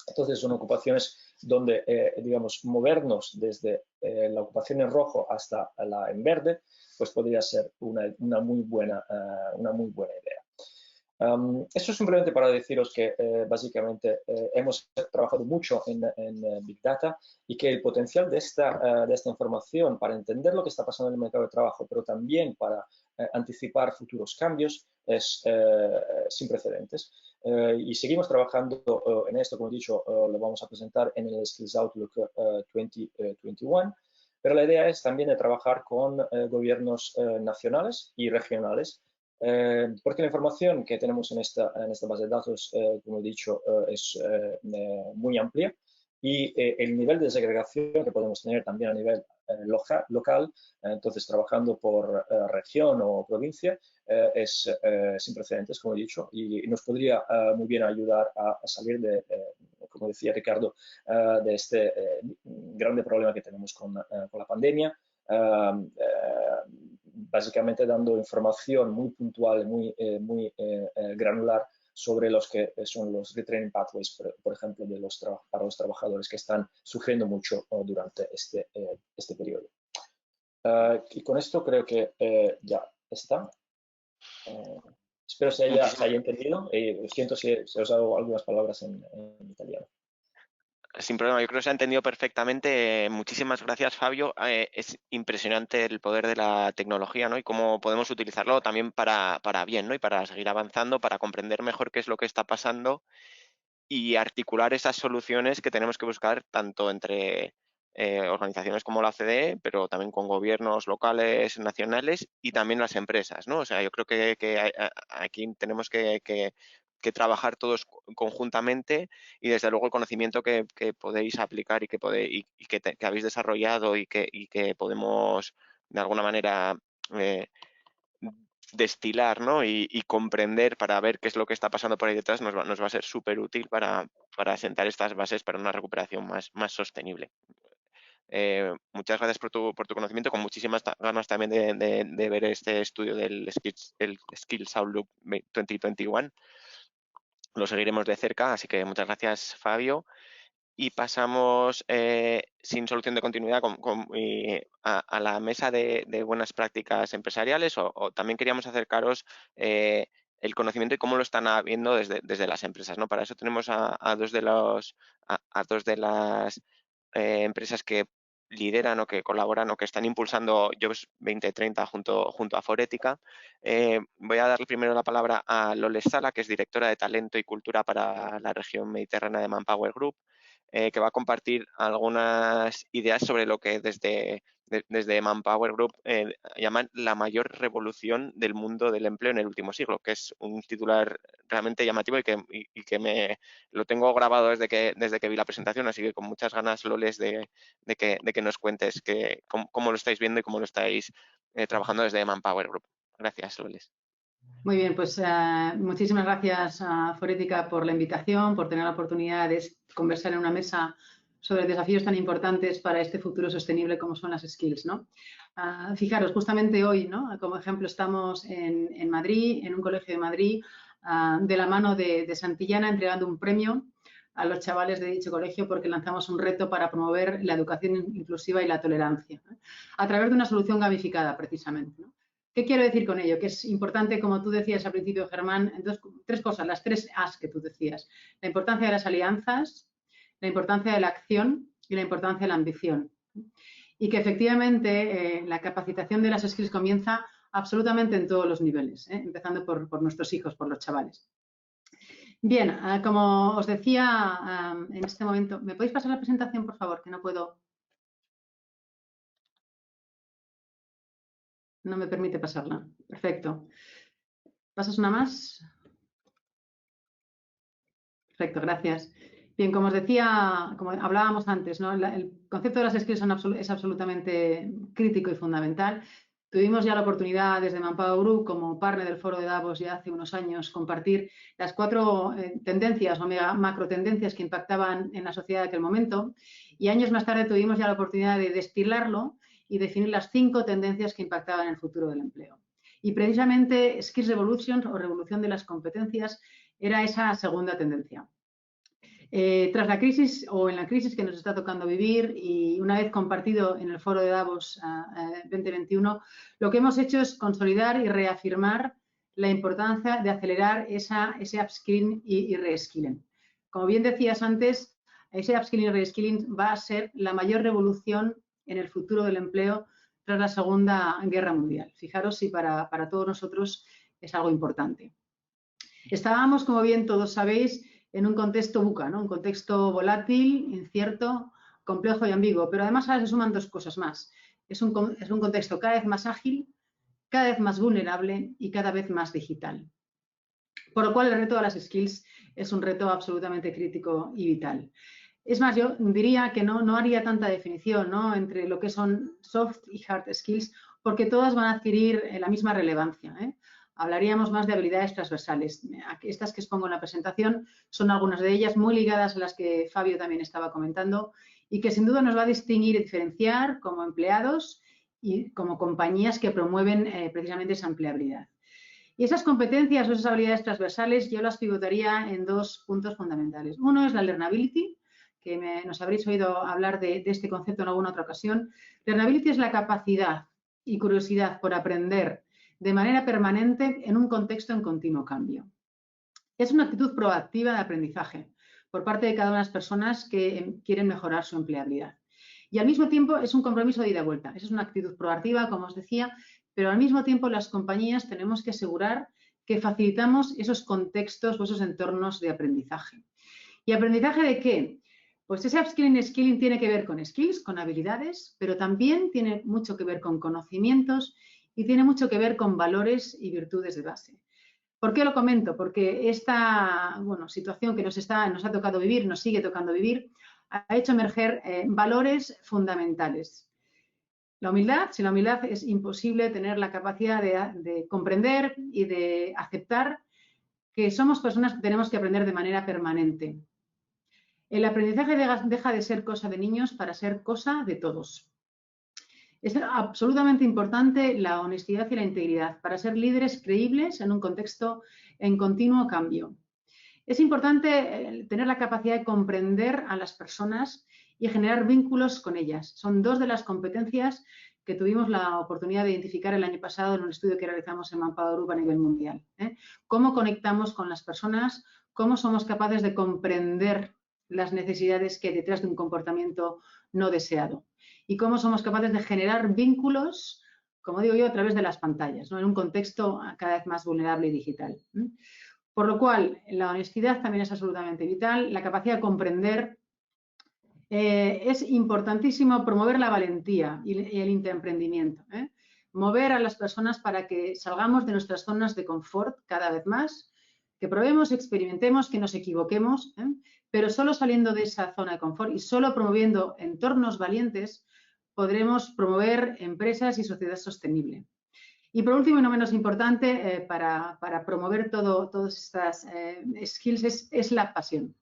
Speaker 5: Entonces son ocupaciones donde, digamos, movernos desde la ocupación en rojo hasta la en verde, pues podría ser una muy buena idea. Esto es simplemente para deciros que básicamente hemos trabajado mucho en Big Data y que el potencial de esta información para entender lo que está pasando en el mercado de trabajo, pero también para anticipar futuros cambios, es sin precedentes. Y seguimos trabajando en esto, como he dicho, lo vamos a presentar en el Skills Outlook 2021, pero la idea es también de trabajar con gobiernos nacionales y regionales, porque la información que tenemos en esta base de datos, como he dicho, es muy amplia y el nivel de segregación que podemos tener también a nivel local, entonces trabajando por región o provincia, es sin precedentes, como he dicho, y nos podría muy bien ayudar a salir de, como decía Ricardo, de este grande problema que tenemos con la pandemia. Básicamente dando información muy puntual, muy granular sobre los que son los retraining pathways, por ejemplo, para los trabajadores que están sufriendo mucho durante este periodo. Y con esto creo que ya está. Espero se haya entendido. Siento si he usado algunas palabras en italiano.
Speaker 3: Sin problema, yo creo que se ha entendido perfectamente. Muchísimas gracias, Fabio. Es impresionante el poder de la tecnología, ¿no? Y cómo podemos utilizarlo también para bien, ¿no? Y para seguir avanzando, para comprender mejor qué es lo que está pasando y articular esas soluciones que tenemos que buscar tanto entre organizaciones como la OCDE, pero también con gobiernos locales, nacionales y también las empresas, ¿no? O sea, yo creo que aquí tenemos que trabajar todos conjuntamente, y desde luego el conocimiento que podéis aplicar y que habéis desarrollado y que podemos de alguna manera destilar, ¿no? y comprender para ver qué es lo que está pasando por ahí detrás nos va a ser súper útil para sentar estas bases para una recuperación más sostenible. Muchas gracias por tu conocimiento, con muchísimas ganas también de ver este estudio del Skills Outlook 2021. Lo seguiremos de cerca, así que muchas gracias, Fabio. Y pasamos sin solución de continuidad a la mesa de buenas prácticas empresariales, o también queríamos acercaros el conocimiento y cómo lo están viendo desde las empresas, ¿no? Para eso tenemos a dos de las empresas que lideran o que colaboran o que están impulsando Jobs 2030 junto a Forética. Voy a darle primero la palabra a Loles Sala, que es directora de Talento y Cultura para la región mediterránea de Manpower Group, que va a compartir algunas ideas sobre lo que desde Manpower Group llaman la mayor revolución del mundo del empleo en el último siglo, que es un titular realmente llamativo y que me lo tengo grabado desde que vi la presentación, así que con muchas ganas, Loles, de que nos cuentes cómo lo estáis viendo y cómo lo estáis trabajando desde Manpower Group. Gracias, Loles.
Speaker 6: Muy bien, pues muchísimas gracias a Forética por la invitación, por tener la oportunidad de conversar en una mesa sobre desafíos tan importantes para este futuro sostenible como son las skills, ¿no? Fijaros, justamente hoy, ¿no? Como ejemplo, estamos en Madrid, en un colegio de Madrid, de la mano de Santillana, entregando un premio a los chavales de dicho colegio porque lanzamos un reto para promover la educación inclusiva y la tolerancia, ¿no? A través de una solución gamificada, precisamente, ¿no? ¿Qué quiero decir con ello? Que es importante, como tú decías al principio, Germán, tres cosas, las 3 As que tú decías. La importancia de las alianzas, la importancia de la acción y la importancia de la ambición. Y que efectivamente la capacitación de las skills comienza absolutamente en todos los niveles, empezando por nuestros hijos, por los chavales. Bien, como os decía en este momento, ¿me podéis pasar la presentación, por favor? Que no puedo... No me permite pasarla. Perfecto. ¿Pasas una más? Perfecto, gracias. Bien, como os decía, como hablábamos antes, ¿no? El concepto de las skills es absolutamente crítico y fundamental. Tuvimos ya la oportunidad desde Manpower Group, como partner del foro de Davos ya hace unos años, compartir las 4 tendencias o macro tendencias que impactaban en la sociedad de aquel momento, y años más tarde tuvimos ya la oportunidad de destilarlo y definir las 5 tendencias que impactaban en el futuro del empleo. Y precisamente Skills Revolution o revolución de las competencias era esa segunda tendencia. Tras la crisis o en la crisis que nos está tocando vivir y una vez compartido en el foro de Davos 2021, lo que hemos hecho es consolidar y reafirmar la importancia de acelerar ese upskilling y reskilling. Como bien decías antes, ese upskilling y reskilling va a ser la mayor revolución en el futuro del empleo tras la Segunda Guerra Mundial. Fijaros si para todos nosotros es algo importante. Estábamos, como bien todos sabéis, en un contexto VUCA, ¿no? Un contexto volátil, incierto, complejo y ambiguo, pero además ahora se suman 2 cosas más. Es un contexto cada vez más ágil, cada vez más vulnerable y cada vez más digital. Por lo cual el reto de las skills es un reto absolutamente crítico y vital. Es más, yo diría que no haría tanta definición, ¿no? Entre lo que son soft y hard skills, porque todas van a adquirir la misma relevancia, ¿eh? Hablaríamos más de habilidades transversales. Estas que expongo en la presentación son algunas de ellas muy ligadas a las que Fabio también estaba comentando y que sin duda nos va a distinguir y diferenciar como empleados y como compañías que promueven precisamente esa empleabilidad. Y esas competencias o esas habilidades transversales yo las pivotaría en 2 puntos fundamentales. Uno es la learnability, que nos habréis oído hablar de este concepto en alguna otra ocasión. Learnability es la capacidad y curiosidad por aprender de manera permanente en un contexto en continuo cambio. Es una actitud proactiva de aprendizaje por parte de cada una de las personas que quieren mejorar su empleabilidad. Y al mismo tiempo es un compromiso de ida y vuelta. Esa es una actitud proactiva, como os decía, pero al mismo tiempo las compañías tenemos que asegurar que facilitamos esos contextos o esos entornos de aprendizaje. ¿Y aprendizaje de qué? Pues ese upskilling y skilling tiene que ver con skills, con habilidades, pero también tiene mucho que ver con conocimientos y tiene mucho que ver con valores y virtudes de base. ¿Por qué lo comento? Porque esta situación que nos ha tocado vivir, nos sigue tocando vivir, ha hecho emerger valores fundamentales. La humildad, sin la humildad es imposible tener la capacidad de comprender y de aceptar que somos personas que tenemos que aprender de manera permanente. El aprendizaje deja de ser cosa de niños para ser cosa de todos. Es absolutamente importante la honestidad y la integridad para ser líderes creíbles en un contexto en continuo cambio. Es importante tener la capacidad de comprender a las personas y generar vínculos con ellas. Son dos de las competencias que tuvimos la oportunidad de identificar el año pasado en un estudio que realizamos en Manpower Group a nivel mundial. Cómo conectamos con las personas, cómo somos capaces de comprender las necesidades que hay detrás de un comportamiento no deseado y cómo somos capaces de generar vínculos, como digo yo, a través de las pantallas, ¿no? En un contexto cada vez más vulnerable y digital. Por lo cual, la honestidad también es absolutamente vital, la capacidad de comprender. Es importantísimo promover la valentía y el intraemprendimiento. Mover a las personas para que salgamos de nuestras zonas de confort cada vez más, que probemos, experimentemos, que nos equivoquemos, pero solo saliendo de esa zona de confort y solo promoviendo entornos valientes podremos promover empresas y sociedad sostenible. Y por último, y no menos importante, para promover todas estas skills es la pasión.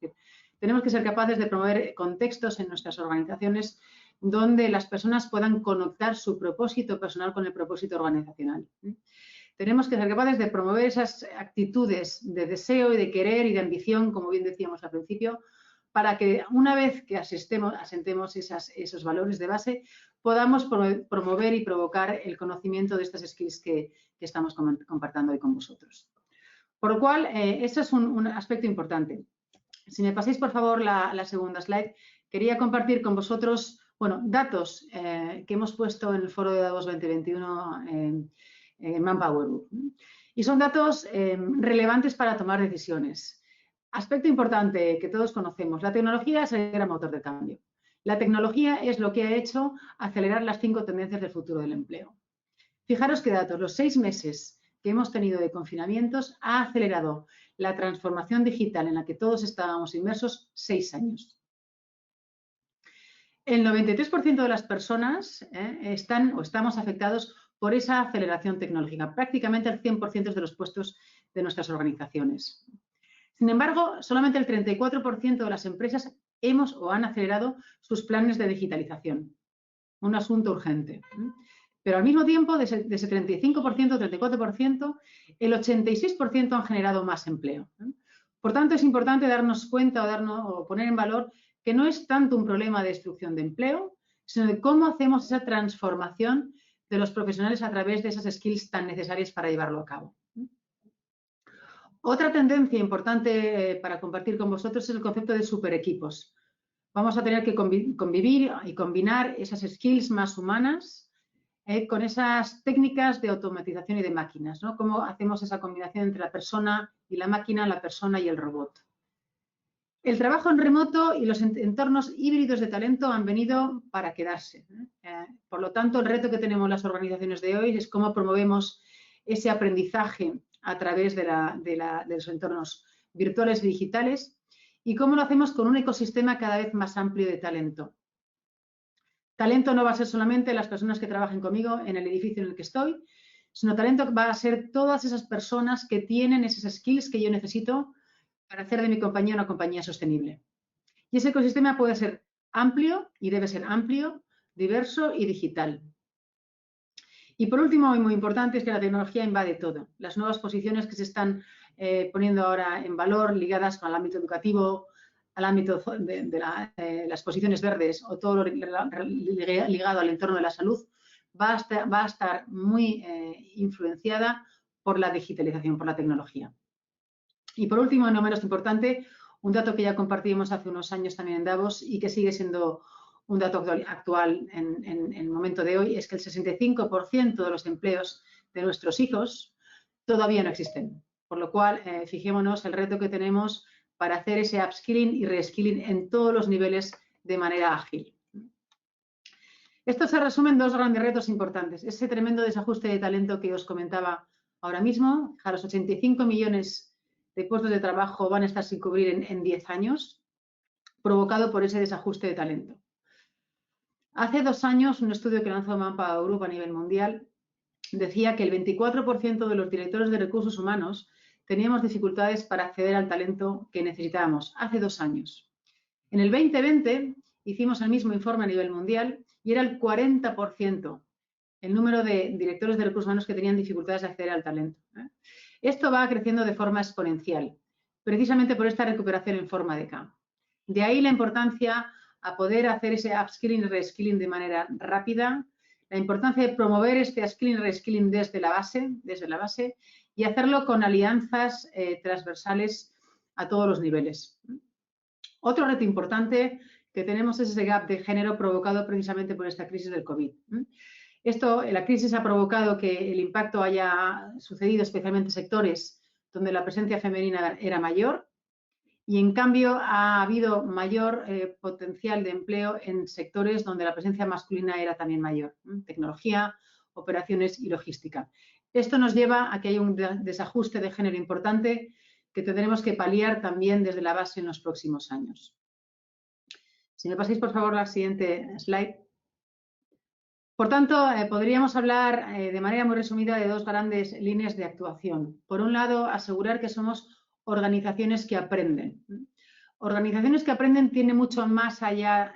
Speaker 6: Tenemos que ser capaces de promover contextos en nuestras organizaciones donde las personas puedan conectar su propósito personal con el propósito organizacional. Tenemos que ser capaces de promover esas actitudes de deseo y de querer y de ambición, como bien decíamos al principio, para que una vez que asentemos esos valores de base, podamos promover y provocar el conocimiento de estas skills que estamos compartiendo hoy con vosotros. Por lo cual, eso es un aspecto importante. Si me pasáis, por favor, la segunda slide, quería compartir con vosotros, datos que hemos puesto en el foro de Davos 2021 en Manpower Group. Y son datos relevantes para tomar decisiones. Aspecto importante que todos conocemos, la tecnología es el gran motor de cambio. La tecnología es lo que ha hecho acelerar las 5 tendencias del futuro del empleo. Fijaros qué datos, los 6 meses que hemos tenido de confinamientos ha acelerado la transformación digital en la que todos estábamos inmersos 6 años. El 93% de las personas estamos afectados por esa aceleración tecnológica, prácticamente el 100% de los puestos de nuestras organizaciones. Sin embargo, solamente el 34% de las empresas han acelerado sus planes de digitalización. Un asunto urgente. Pero al mismo tiempo, de ese 35%, 34%, el 86% han generado más empleo. Por tanto, es importante darnos cuenta o poner en valor que no es tanto un problema de destrucción de empleo, sino de cómo hacemos esa transformación de los profesionales a través de esas skills tan necesarias para llevarlo a cabo. Otra tendencia importante para compartir con vosotros es el concepto de superequipos. Vamos a tener que convivir y combinar esas skills más humanas con esas técnicas de automatización y de máquinas, ¿no? Cómo hacemos esa combinación entre la persona y la máquina, la persona y el robot. El trabajo en remoto y los entornos híbridos de talento han venido para quedarse. Por lo tanto, el reto que tenemos las organizaciones de hoy es cómo promovemos ese aprendizaje a través de los entornos virtuales y digitales y cómo lo hacemos con un ecosistema cada vez más amplio de talento. Talento no va a ser solamente las personas que trabajen conmigo en el edificio en el que estoy, sino talento va a ser todas esas personas que tienen esas skills que yo necesito para hacer de mi compañía una compañía sostenible. Y ese ecosistema puede ser amplio y debe ser amplio, diverso y digital. Y por último, y muy importante, es que la tecnología invade todo. Las nuevas posiciones que se están poniendo ahora en valor ligadas al ámbito educativo, al ámbito de las posiciones verdes o todo lo ligado al entorno de la salud, va a estar muy influenciada por la digitalización, por la tecnología. Y por último, y no menos importante, un dato que ya compartimos hace unos años también en Davos y que sigue siendo un dato actual en el momento de hoy, es que el 65% de los empleos de nuestros hijos todavía no existen. Por lo cual, fijémonos el reto que tenemos para hacer ese upskilling y reskilling en todos los niveles de manera ágil. Esto se resume en 2 grandes retos importantes. Ese tremendo desajuste de talento que os comentaba Ahora mismo, a los 85 millones de puestos de trabajo van a estar sin cubrir en 10 años, provocado por ese desajuste de talento. Hace 2 años, un estudio que lanzó Manpower Group a nivel mundial decía que el 24% de los directores de recursos humanos teníamos dificultades para acceder al talento que necesitábamos hace 2 años. En el 2020 hicimos el mismo informe a nivel mundial y era el 40% el número de directores de recursos humanos que tenían dificultades de acceder al talento. Esto va creciendo de forma exponencial, precisamente por esta recuperación en forma de K. De ahí la importancia a poder hacer ese upskilling y reskilling de manera rápida, la importancia de promover este upskilling y reskilling desde la base y hacerlo con alianzas transversales a todos los niveles. Otro reto importante que tenemos es ese gap de género provocado precisamente por esta crisis del COVID. La crisis ha provocado que el impacto haya sucedido especialmente en sectores donde la presencia femenina era mayor y en cambio ha habido mayor potencial de empleo en sectores donde la presencia masculina era también mayor, tecnología, operaciones y logística. Esto nos lleva a que haya un desajuste de género importante que tendremos que paliar también desde la base en los próximos años. Si me pasáis por favor la siguiente slide. Por tanto, podríamos hablar de manera muy resumida de 2 grandes líneas de actuación. Por un lado, asegurar que somos organizaciones que aprenden. Organizaciones que aprenden tiene mucho más allá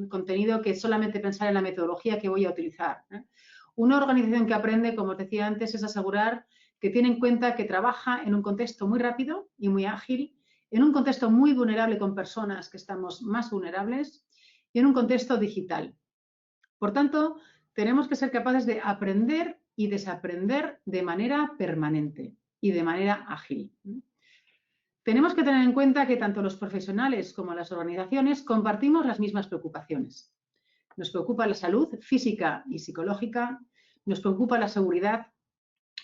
Speaker 6: contenido que solamente pensar en la metodología que voy a utilizar. Una organización que aprende, como os decía antes, es asegurar que tiene en cuenta que trabaja en un contexto muy rápido y muy ágil, en un contexto muy vulnerable con personas que estamos más vulnerables y en un contexto digital. Por tanto, tenemos que ser capaces de aprender y desaprender de manera permanente y de manera ágil. Tenemos que tener en cuenta que tanto los profesionales como las organizaciones compartimos las mismas preocupaciones. Nos preocupa la salud física y psicológica, nos preocupa la seguridad,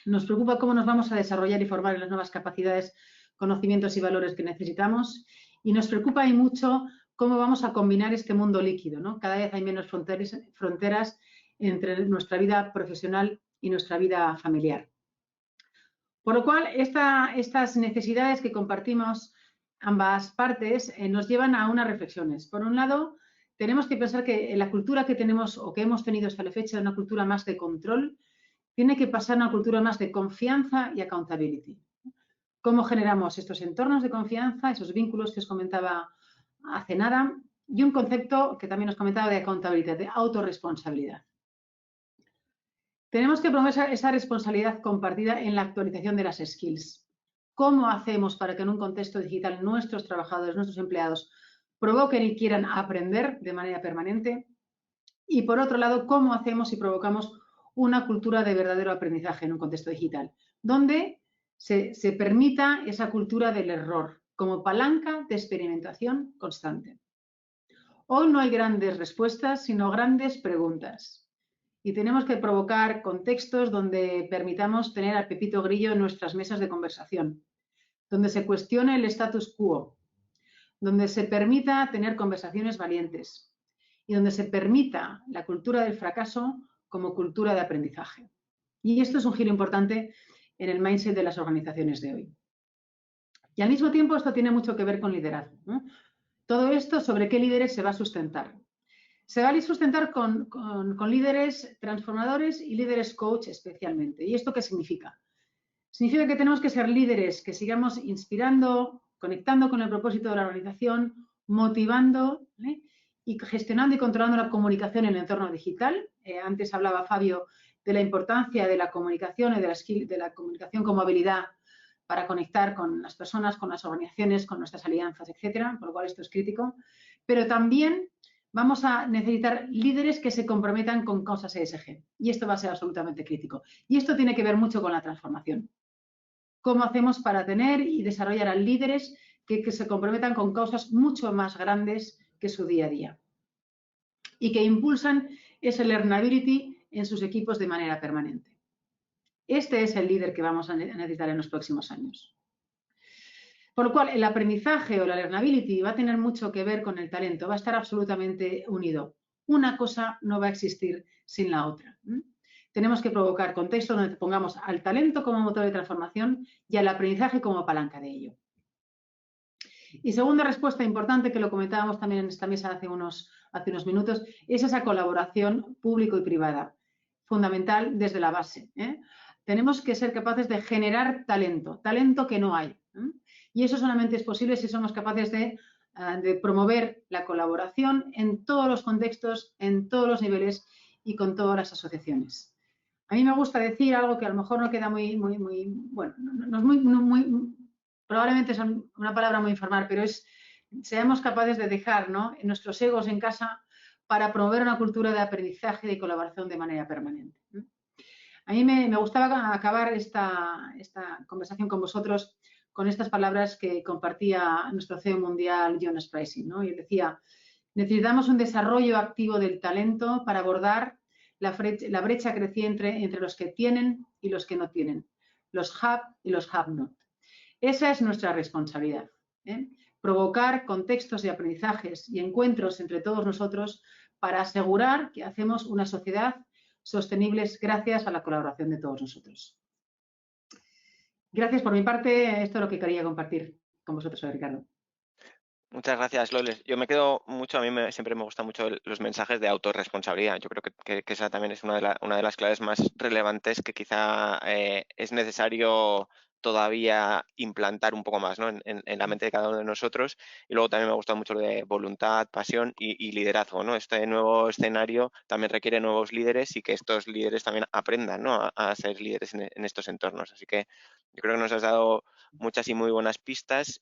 Speaker 6: nos preocupa cómo nos vamos a desarrollar y formar en las nuevas capacidades, conocimientos y valores que necesitamos y nos preocupa y mucho cómo vamos a combinar este mundo líquido, ¿no? Cada vez hay menos fronteras entre nuestra vida profesional y nuestra vida familiar. Por lo cual, estas necesidades que compartimos ambas partes nos llevan a unas reflexiones. Por un lado, tenemos que pensar que la cultura que tenemos o que hemos tenido hasta la fecha, una cultura más de control, tiene que pasar a una cultura más de confianza y accountability. ¿Cómo generamos estos entornos de confianza, esos vínculos que os comentaba hace nada? Y un concepto que también os comentaba de accountability, de autorresponsabilidad. Tenemos que promover esa responsabilidad compartida en la actualización de las skills. ¿Cómo hacemos para que en un contexto digital nuestros trabajadores, nuestros empleados provoquen y quieran aprender de manera permanente? Y por otro lado, ¿cómo hacemos y provocamos una cultura de verdadero aprendizaje en un contexto digital? Donde se permita esa cultura del error como palanca de experimentación constante. Hoy no hay grandes respuestas, sino grandes preguntas. Y tenemos que provocar contextos donde permitamos tener al Pepito Grillo en nuestras mesas de conversación, donde se cuestione el status quo, donde se permita tener conversaciones valientes y donde se permita la cultura del fracaso como cultura de aprendizaje. Y esto es un giro importante en el mindset de las organizaciones de hoy. Y al mismo tiempo esto tiene mucho que ver con liderazgo, ¿no? Todo esto sobre qué líderes se va a sustentar. Se va a sustentar con líderes transformadores y líderes coach especialmente. ¿Y esto qué significa? Significa que tenemos que ser líderes que sigamos inspirando, conectando con el propósito de la organización, motivando, y gestionando y controlando la comunicación en el entorno digital. Antes hablaba Fabio de la importancia de la comunicación y de la comunicación como habilidad para conectar con las personas, con las organizaciones, con nuestras alianzas, etcétera, por lo cual esto es crítico. Pero también vamos a necesitar líderes que se comprometan con causas ESG y esto va a ser absolutamente crítico. Y esto tiene que ver mucho con la transformación. ¿Cómo hacemos para tener y desarrollar a líderes que se comprometan con causas mucho más grandes que su día a día y que impulsan ese learnability en sus equipos de manera permanente? Este es el líder que vamos a necesitar en los próximos años. Por lo cual, el aprendizaje o la learnability va a tener mucho que ver con el talento, va a estar absolutamente unido. Una cosa no va a existir sin la otra. tenemos que provocar contextos donde pongamos al talento como motor de transformación y al aprendizaje como palanca de ello. Y segunda respuesta importante, que lo comentábamos también en esta mesa hace unos minutos, es esa colaboración público y privada, fundamental desde la base. Tenemos que ser capaces de generar talento que no hay. Y eso solamente es posible si somos capaces de promover la colaboración en todos los contextos, en todos los niveles y con todas las asociaciones. A mí me gusta decir algo que a lo mejor no queda bueno, no es muy probablemente es una palabra muy informal, pero seamos capaces de dejar, ¿no?, nuestros egos en casa para promover una cultura de aprendizaje y de colaboración de manera permanente. A mí me gustaba acabar esta conversación con vosotros con estas palabras que compartía nuestro CEO mundial, Jonas Prising, ¿no? Y él decía: necesitamos un desarrollo activo del talento para abordar la brecha creciente entre los que tienen y los que no tienen, los have y los have not. Esa es nuestra responsabilidad, provocar contextos de aprendizajes y encuentros entre todos nosotros para asegurar que hacemos una sociedad sostenible gracias a la colaboración de todos nosotros. Gracias por mi parte, esto es lo que quería compartir con vosotros hoy, Ricardo.
Speaker 3: Muchas gracias, Loles. Yo me quedo mucho, a mí siempre me gustan mucho los mensajes de autorresponsabilidad. Yo creo que esa también es una de las claves más relevantes que quizá es necesario todavía implantar un poco más, ¿no?, en la mente de cada uno de nosotros. Y luego también me gusta mucho lo de voluntad, pasión y liderazgo, ¿no? Este nuevo escenario también requiere nuevos líderes y que estos líderes también aprendan, ¿no?, a ser líderes en estos entornos. Así que yo creo que nos has dado muchas y muy buenas pistas.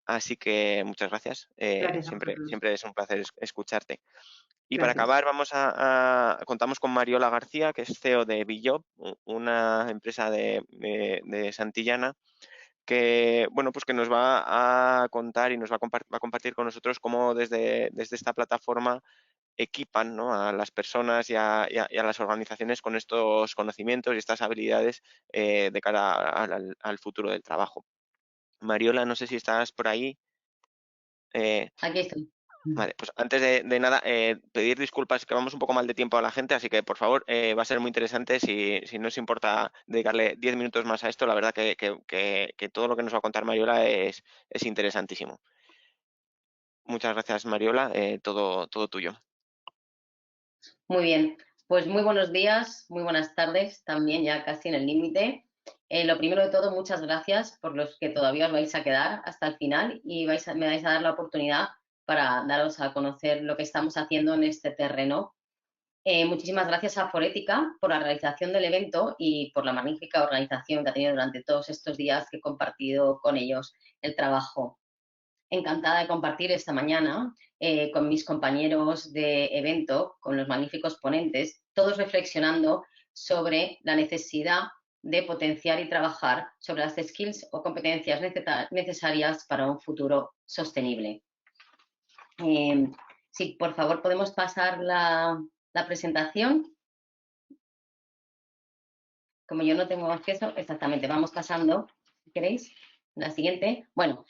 Speaker 3: Así que muchas gracias.
Speaker 6: Gracias
Speaker 3: Siempre es un placer escucharte. Y
Speaker 6: Gracias.
Speaker 3: para acabar contamos con Mariola García, que es CEO de Bijob, una empresa de Santillana, que bueno, pues que nos va a contar y nos va a compartir con nosotros cómo desde esta plataforma equipan, ¿no?, a las personas y a las organizaciones con estos conocimientos y estas habilidades de cara al futuro del trabajo. Mariola, no sé si estás por ahí.
Speaker 7: Aquí estoy.
Speaker 3: Vale, pues antes de nada, pedir disculpas, que vamos un poco mal de tiempo a la gente, así que por favor, va a ser muy interesante si no os importa dedicarle 10 minutos más a esto. La verdad que todo lo que nos va a contar Mariola es interesantísimo. Muchas gracias, Mariola, todo tuyo.
Speaker 7: Muy bien, pues muy buenos días, muy buenas tardes, también ya casi en el límite. Lo primero de todo, muchas gracias por los que todavía os vais a quedar hasta el final y me vais a dar la oportunidad para daros a conocer lo que estamos haciendo en este terreno. Muchísimas gracias a Forética por la realización del evento y por la magnífica organización que ha tenido durante todos estos días que he compartido con ellos el trabajo. Encantada de compartir esta mañana con mis compañeros de evento, con los magníficos ponentes, todos reflexionando sobre la necesidad de potenciar y trabajar sobre las skills o competencias necesarias para un futuro sostenible. Sí, por favor, podemos pasar la presentación. Como yo no tengo acceso, exactamente, vamos pasando, si queréis. La siguiente. Bueno,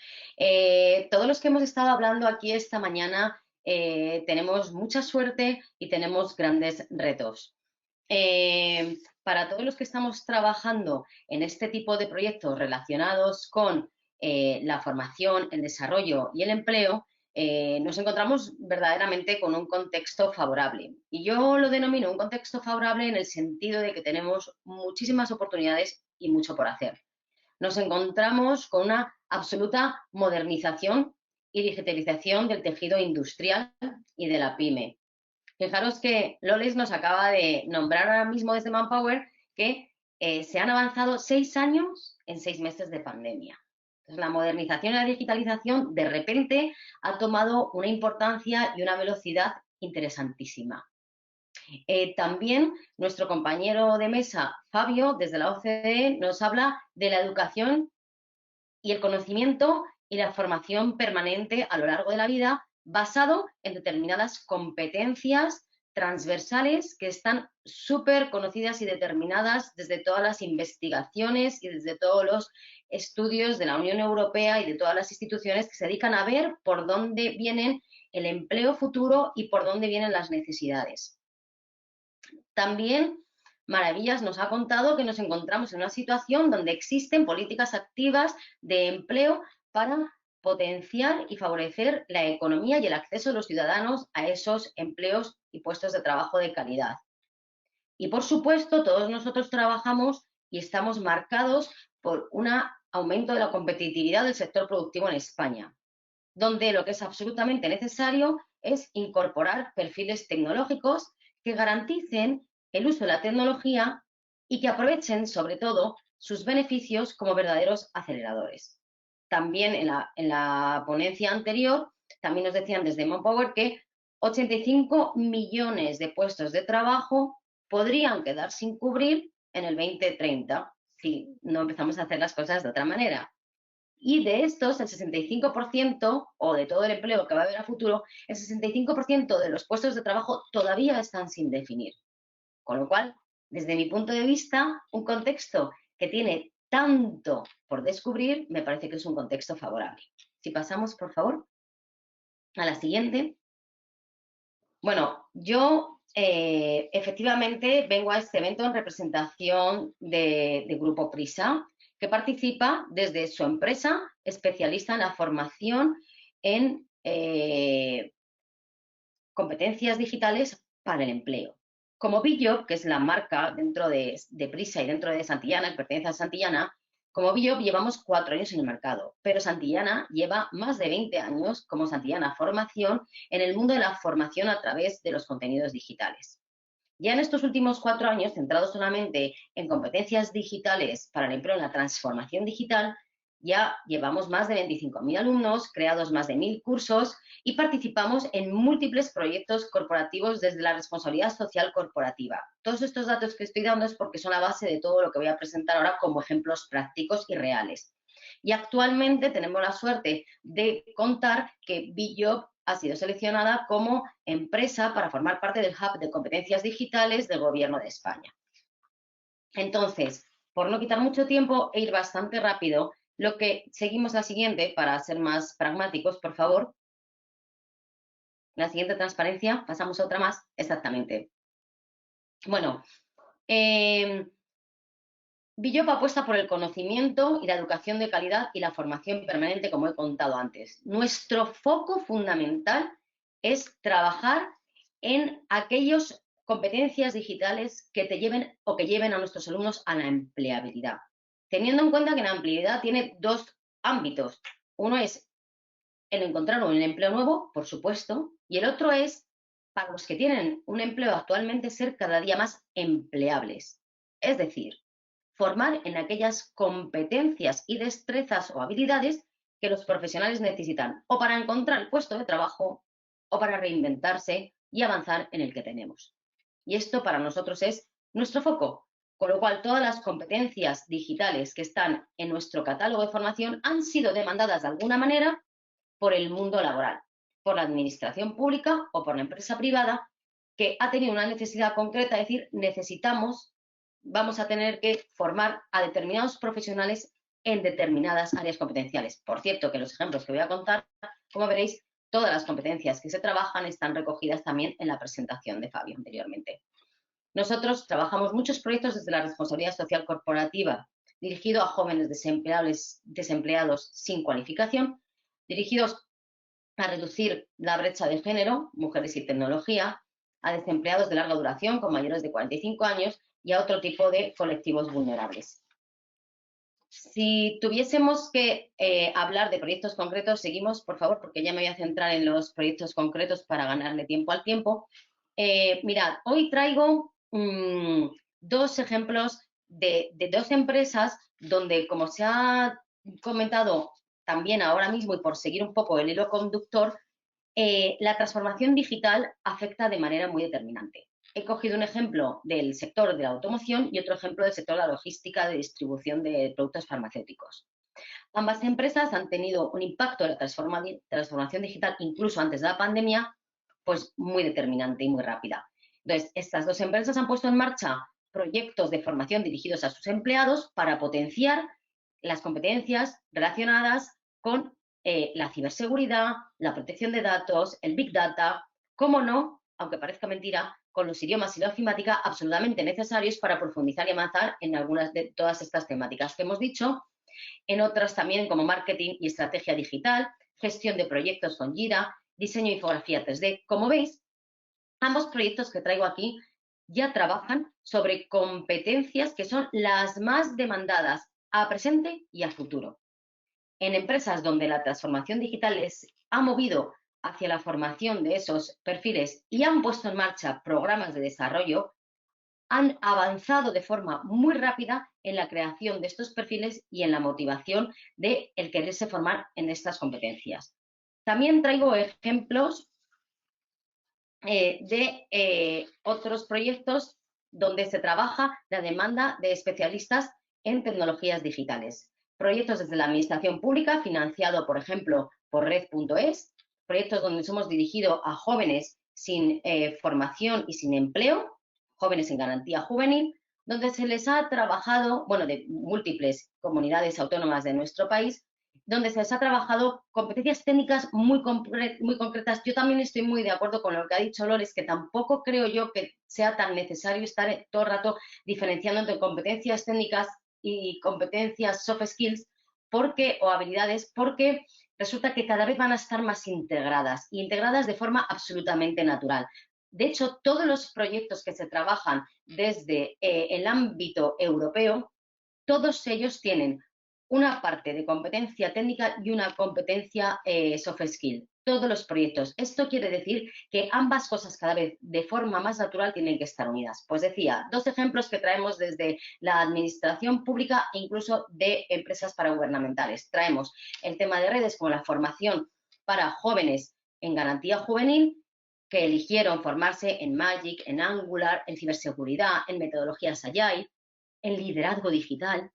Speaker 7: todos los que hemos estado hablando aquí esta mañana tenemos mucha suerte y tenemos grandes retos. Para todos los que estamos trabajando en este tipo de proyectos relacionados con la formación, el desarrollo y el empleo, nos encontramos verdaderamente con un contexto favorable. Y yo lo denomino un contexto favorable en el sentido de que tenemos muchísimas oportunidades y mucho por hacer. Nos encontramos con una absoluta modernización y digitalización del tejido industrial y de la PYME. Fijaros que Loles nos acaba de nombrar ahora mismo desde Manpower que se han avanzado 6 años en 6 meses de pandemia. Entonces, la modernización y la digitalización de repente ha tomado una importancia y una velocidad interesantísima. También nuestro compañero de mesa, Fabio, desde la OCDE, nos habla de la educación y el conocimiento y la formación permanente a lo largo de la vida, basado en determinadas competencias transversales que están súper conocidas y determinadas desde todas las investigaciones y desde todos los estudios de la Unión Europea y de todas las instituciones que se dedican a ver por dónde viene el empleo futuro y por dónde vienen las necesidades. También Maravillas nos ha contado que nos encontramos en una situación donde existen políticas activas de empleo para potenciar y favorecer la economía y el acceso de los ciudadanos a esos empleos y puestos de trabajo de calidad. Y, por supuesto, todos nosotros trabajamos y estamos marcados por un aumento de la competitividad del sector productivo en España, donde lo que es absolutamente necesario es incorporar perfiles tecnológicos que garanticen el uso de la tecnología y que aprovechen, sobre todo, sus beneficios como verdaderos aceleradores. También en la ponencia anterior, también nos decían desde Manpower que 85 millones de puestos de trabajo podrían quedar sin cubrir en el 2030 si no empezamos a hacer las cosas de otra manera. Y de estos, el 65%, o de todo el empleo que va a haber a futuro, el 65% de los puestos de trabajo todavía están sin definir. Con lo cual, desde mi punto de vista, un contexto que tiene tanto por descubrir, me parece que es un contexto favorable. Si pasamos, por favor, a la siguiente. Bueno, yo efectivamente vengo a este evento en representación de Grupo Prisa, que participa desde su empresa especialista en la formación en competencias digitales para el empleo. Como BeJob, que es la marca dentro de Prisa y dentro de Santillana, que pertenece a Santillana, como BeJob llevamos 4 años en el mercado, pero Santillana lleva más de 20 años como Santillana Formación en el mundo de la formación a través de los contenidos digitales. Ya en estos últimos 4 años, centrados solamente en competencias digitales para el empleo en la transformación digital, ya llevamos más de 25.000 alumnos, creados más de 1.000 cursos y participamos en múltiples proyectos corporativos desde la responsabilidad social corporativa. Todos estos datos que estoy dando es porque son la base de todo lo que voy a presentar ahora como ejemplos prácticos y reales. Y actualmente tenemos la suerte de contar que BeJob ha sido seleccionada como empresa para formar parte del Hub de Competencias Digitales del Gobierno de España. Entonces, por no quitar mucho tiempo e ir bastante rápido, lo que seguimos la siguiente para ser más pragmáticos, por favor. La siguiente transparencia, pasamos a otra más, exactamente. Bueno, BeJob apuesta por el conocimiento y la educación de calidad y la formación permanente, como he contado antes. Nuestro foco fundamental es trabajar en aquellas competencias digitales que te lleven o que lleven a nuestros alumnos a la empleabilidad. Teniendo en cuenta que la empleabilidad tiene 2 ámbitos. Uno es el encontrar un empleo nuevo, por supuesto, y el otro es, para los que tienen un empleo actualmente, ser cada día más empleables. Es decir, formar en aquellas competencias y destrezas o habilidades que los profesionales necesitan o para encontrar el puesto de trabajo o para reinventarse y avanzar en el que tenemos. Y esto para nosotros es nuestro foco, con lo cual todas las competencias digitales que están en nuestro catálogo de formación han sido demandadas de alguna manera por el mundo laboral, por la administración pública o por la empresa privada, que ha tenido una necesidad concreta, es decir, vamos a tener que formar a determinados profesionales en determinadas áreas competenciales. Por cierto, que los ejemplos que voy a contar, como veréis, todas las competencias que se trabajan están recogidas también en la presentación de Fabio anteriormente. Nosotros trabajamos muchos proyectos desde la responsabilidad social corporativa, dirigido a jóvenes desempleados sin cualificación, dirigidos a reducir la brecha de género, mujeres y tecnología, a desempleados de larga duración con mayores de 45 años y a otro tipo de colectivos vulnerables. Si tuviésemos que hablar de proyectos concretos, seguimos, por favor, porque ya me voy a centrar en los proyectos concretos para ganarle tiempo al tiempo. Mirad, hoy traigo 2 ejemplos de 2 empresas donde, como se ha comentado también ahora mismo y por seguir un poco el hilo conductor, la transformación digital afecta de manera muy determinante. He cogido un ejemplo del sector de la automoción y otro ejemplo del sector de la logística de distribución de productos farmacéuticos. Ambas empresas han tenido un impacto en la transformación digital, incluso antes de la pandemia, pues muy determinante y muy rápida. Entonces, estas 2 empresas han puesto en marcha proyectos de formación dirigidos a sus empleados para potenciar las competencias relacionadas con la ciberseguridad, la protección de datos, el Big Data, cómo no, aunque parezca mentira, con los idiomas y la ofimática absolutamente necesarios para profundizar y avanzar en algunas de todas estas temáticas que hemos dicho, en otras también como marketing y estrategia digital, gestión de proyectos con Jira, diseño e infografía 3D. Como veis, ambos proyectos que traigo aquí ya trabajan sobre competencias que son las más demandadas a presente y a futuro. En empresas donde la transformación digital les ha movido hacia la formación de esos perfiles y han puesto en marcha programas de desarrollo, han avanzado de forma muy rápida en la creación de estos perfiles y en la motivación de el quererse formar en estas competencias. También traigo ejemplos de otros proyectos donde se trabaja la demanda de especialistas en tecnologías digitales. Proyectos desde la administración pública, financiado, por ejemplo, por Red.es, proyectos donde somos dirigidos a jóvenes sin formación y sin empleo, jóvenes en garantía juvenil, donde se les ha trabajado, bueno, de múltiples comunidades autónomas de nuestro país, donde se les ha trabajado competencias técnicas muy concretas. Yo también estoy muy de acuerdo con lo que ha dicho Lores, que tampoco creo yo que sea tan necesario estar todo el rato diferenciando entre competencias técnicas y competencias soft skills o habilidades, porque resulta que cada vez van a estar más integradas, y integradas de forma absolutamente natural. De hecho, todos los proyectos que se trabajan desde el ámbito europeo, todos ellos tienen una parte de competencia técnica y una competencia soft skill. Todos los proyectos. Esto quiere decir que ambas cosas cada vez de forma más natural tienen que estar unidas. Pues decía, dos ejemplos que traemos desde la administración pública e incluso de empresas paragubernamentales. Traemos el tema de redes como la formación para jóvenes en garantía juvenil que eligieron formarse en Magic, en Angular, en ciberseguridad, en metodologías Agile, en liderazgo digital,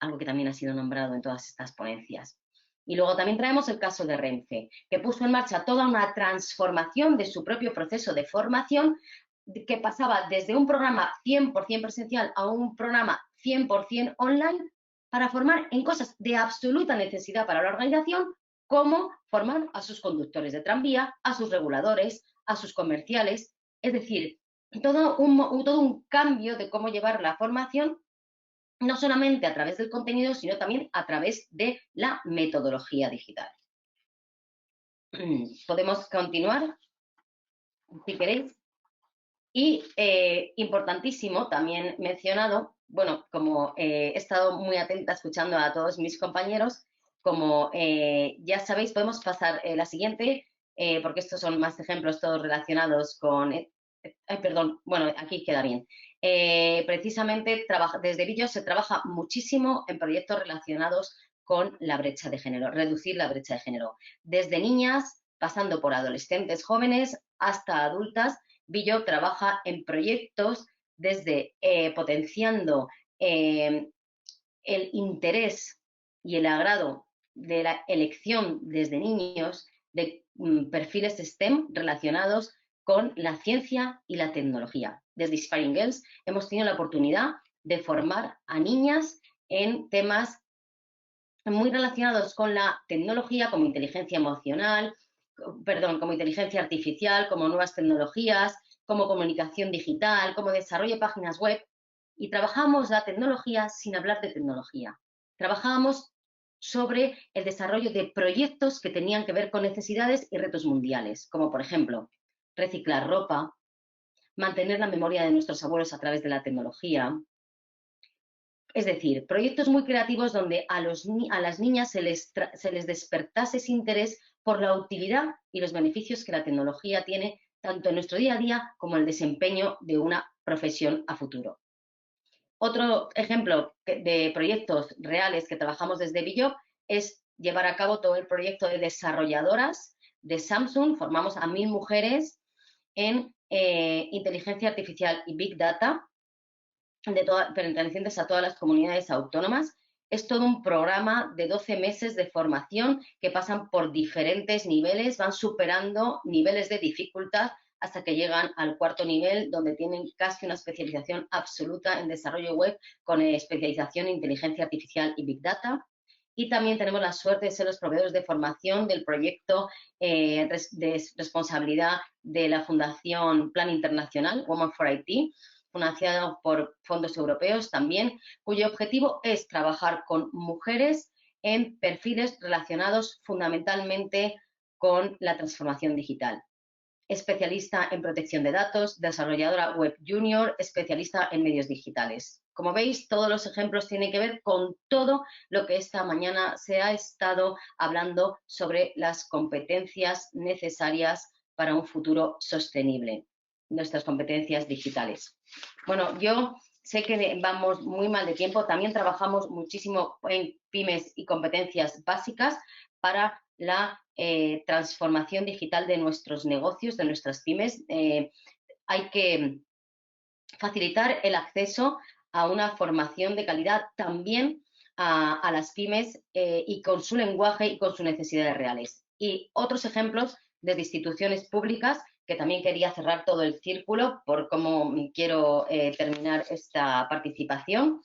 Speaker 7: algo que también ha sido nombrado en todas estas ponencias. Y luego también traemos el caso de Renfe, que puso en marcha toda una transformación de su propio proceso de formación, que pasaba desde un programa 100% presencial a un programa 100% online, para formar en cosas de absoluta necesidad para la organización, como formar a sus conductores de tranvía, a sus reguladores, a sus comerciales, es decir, todo un cambio de cómo llevar la formación, no solamente a través del contenido, sino también a través de la metodología digital. Podemos continuar, si queréis. Y importantísimo, también mencionado, bueno, como he estado muy atenta escuchando a todos mis compañeros, como ya sabéis, podemos pasar la siguiente, porque estos son más ejemplos todos relacionados con... perdón, bueno, aquí queda bien. Precisamente desde Billo se trabaja muchísimo en proyectos relacionados con la brecha de género, reducir la brecha de género. Desde niñas, pasando por adolescentes jóvenes hasta adultas, Billo trabaja en proyectos desde potenciando el interés y el agrado de la elección desde niños de perfiles STEM relacionados con la ciencia y la tecnología. Desde Inspiring Girls hemos tenido la oportunidad de formar a niñas en temas muy relacionados con la tecnología, como inteligencia emocional, como inteligencia artificial, como nuevas tecnologías, como comunicación digital, como desarrollo de páginas web. Y trabajamos la tecnología sin hablar de tecnología. Trabajábamos sobre el desarrollo de proyectos que tenían que ver con necesidades y retos mundiales, como por ejemplo, reciclar ropa, mantener la memoria de nuestros abuelos a través de la tecnología. Es decir, proyectos muy creativos donde a las niñas se les despertase ese interés por la utilidad y los beneficios que la tecnología tiene tanto en nuestro día a día como en el desempeño de una profesión a futuro. Otro ejemplo de proyectos reales que trabajamos desde Billo es llevar a cabo todo el proyecto de desarrolladoras de Samsung. Formamos a 1000 mujeres en inteligencia artificial y Big Data, pertenecientes a todas las comunidades autónomas. Es todo un programa de 12 meses de formación que pasan por diferentes niveles, van superando niveles de dificultad hasta que llegan al cuarto nivel, donde tienen casi una especialización absoluta en desarrollo web con especialización en inteligencia artificial y Big Data. y también tenemos la suerte de ser los proveedores de formación del proyecto de responsabilidad de la Fundación Plan Internacional Women for IT, financiado por fondos europeos también, cuyo objetivo es trabajar con mujeres en perfiles relacionados fundamentalmente con la transformación digital. Especialista en protección de datos, desarrolladora web junior, especialista en medios digitales. Como veis, todos los ejemplos tienen que ver con todo lo que esta mañana se ha estado hablando sobre las competencias necesarias para un futuro sostenible, nuestras competencias digitales. Bueno, yo sé que vamos muy mal de tiempo, también trabajamos muchísimo en pymes y competencias básicas para la transformación digital de nuestros negocios, de nuestras pymes. Hay que facilitar el acceso a una formación de calidad también a las pymes y con su lenguaje y con sus necesidades reales. Y otros ejemplos desde instituciones públicas, que también quería cerrar todo el círculo por cómo quiero terminar esta participación,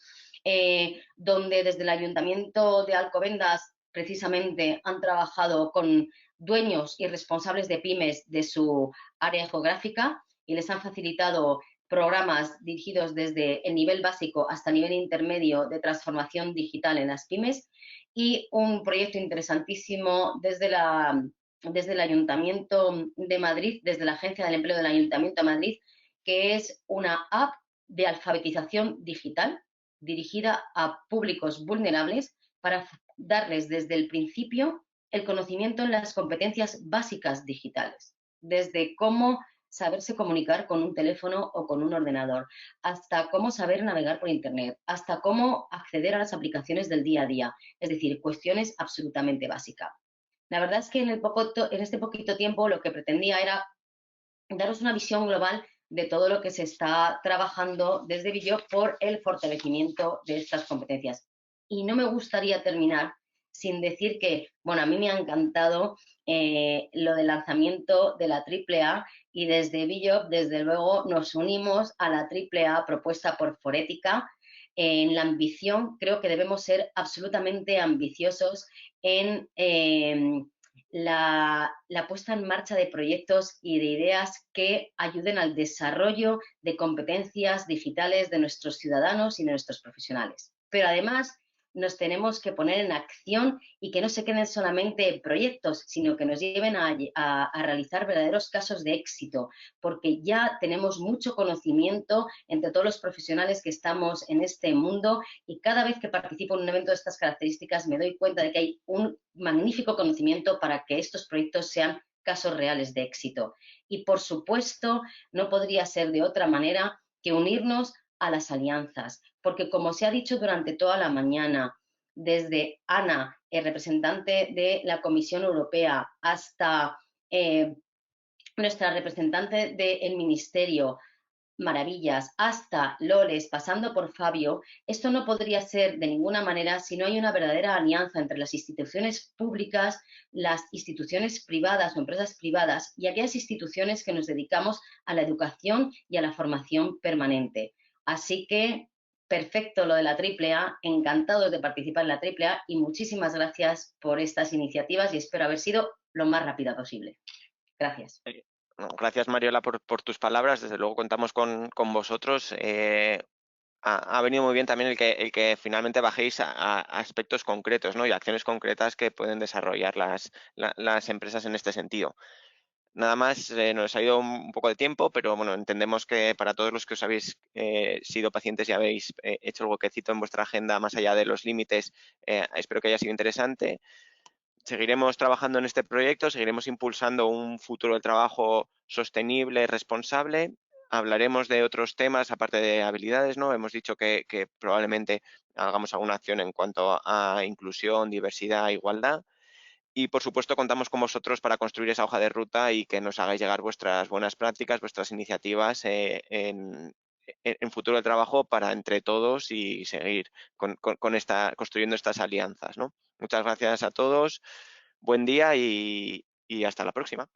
Speaker 7: donde desde el Ayuntamiento de Alcobendas precisamente han trabajado con dueños y responsables de pymes de su área geográfica y les han facilitado programas dirigidos desde el nivel básico hasta el nivel intermedio de transformación digital en las pymes, y un proyecto interesantísimo desde el Ayuntamiento de Madrid, desde la Agencia del Empleo del Ayuntamiento de Madrid, que es una app de alfabetización digital dirigida a públicos vulnerables para darles desde el principio el conocimiento en las competencias básicas digitales, desde cómo saberse comunicar con un teléfono o con un ordenador, hasta cómo saber navegar por Internet, hasta cómo acceder a las aplicaciones del día a día, es decir, cuestiones absolutamente básicas. La verdad es que en este poquito tiempo lo que pretendía era daros una visión global de todo lo que se está trabajando desde Billo por el fortalecimiento de estas competencias. Y no me gustaría terminar sin decir que, bueno, a mí me ha encantado lo del lanzamiento de la AAA, y desde Billo, desde luego, nos unimos a la AAA propuesta por Forética. En la ambición, creo que debemos ser absolutamente ambiciosos en la puesta en marcha de proyectos y de ideas que ayuden al desarrollo de competencias digitales de nuestros ciudadanos y de nuestros profesionales. Pero además nos tenemos que poner en acción y que no se queden solamente proyectos, sino que nos lleven a realizar verdaderos casos de éxito, porque ya tenemos mucho conocimiento entre todos los profesionales que estamos en este mundo, y cada vez que participo en un evento de estas características me doy cuenta de que hay un magnífico conocimiento para que estos proyectos sean casos reales de éxito. Y, por supuesto, no podría ser de otra manera que unirnos a las alianzas, porque, como se ha dicho durante toda la mañana, desde Ana, el representante de la Comisión Europea, hasta nuestra representante del Ministerio, Maravillas, hasta Loles, pasando por Fabio, esto no podría ser de ninguna manera si no hay una verdadera alianza entre las instituciones públicas, las instituciones privadas o empresas privadas y aquellas instituciones que nos dedicamos a la educación y a la formación permanente. Así que, perfecto lo de la AAA, encantados de participar en la AAA, y muchísimas gracias por estas iniciativas y espero haber sido lo más rápida posible. Gracias.
Speaker 3: Gracias, Mariola, por tus palabras. Desde luego contamos con vosotros. Ha venido muy bien también el que finalmente bajéis a aspectos concretos, ¿no? Y acciones concretas que pueden desarrollar las empresas en este sentido. Nada más, nos ha ido un poco de tiempo, pero bueno, entendemos que para todos los que os habéis sido pacientes y habéis hecho el huequecito en vuestra agenda más allá de los límites, espero que haya sido interesante. Seguiremos trabajando en este proyecto, seguiremos impulsando un futuro del trabajo sostenible, responsable. Hablaremos de otros temas aparte de habilidades, ¿no? Hemos dicho que probablemente hagamos alguna acción en cuanto a inclusión, diversidad, igualdad. Y, por supuesto, contamos con vosotros para construir esa hoja de ruta y que nos hagáis llegar vuestras buenas prácticas, vuestras iniciativas en futuro del trabajo para entre todos y seguir construyendo estas alianzas, ¿no? Muchas gracias a todos, buen día y hasta la próxima.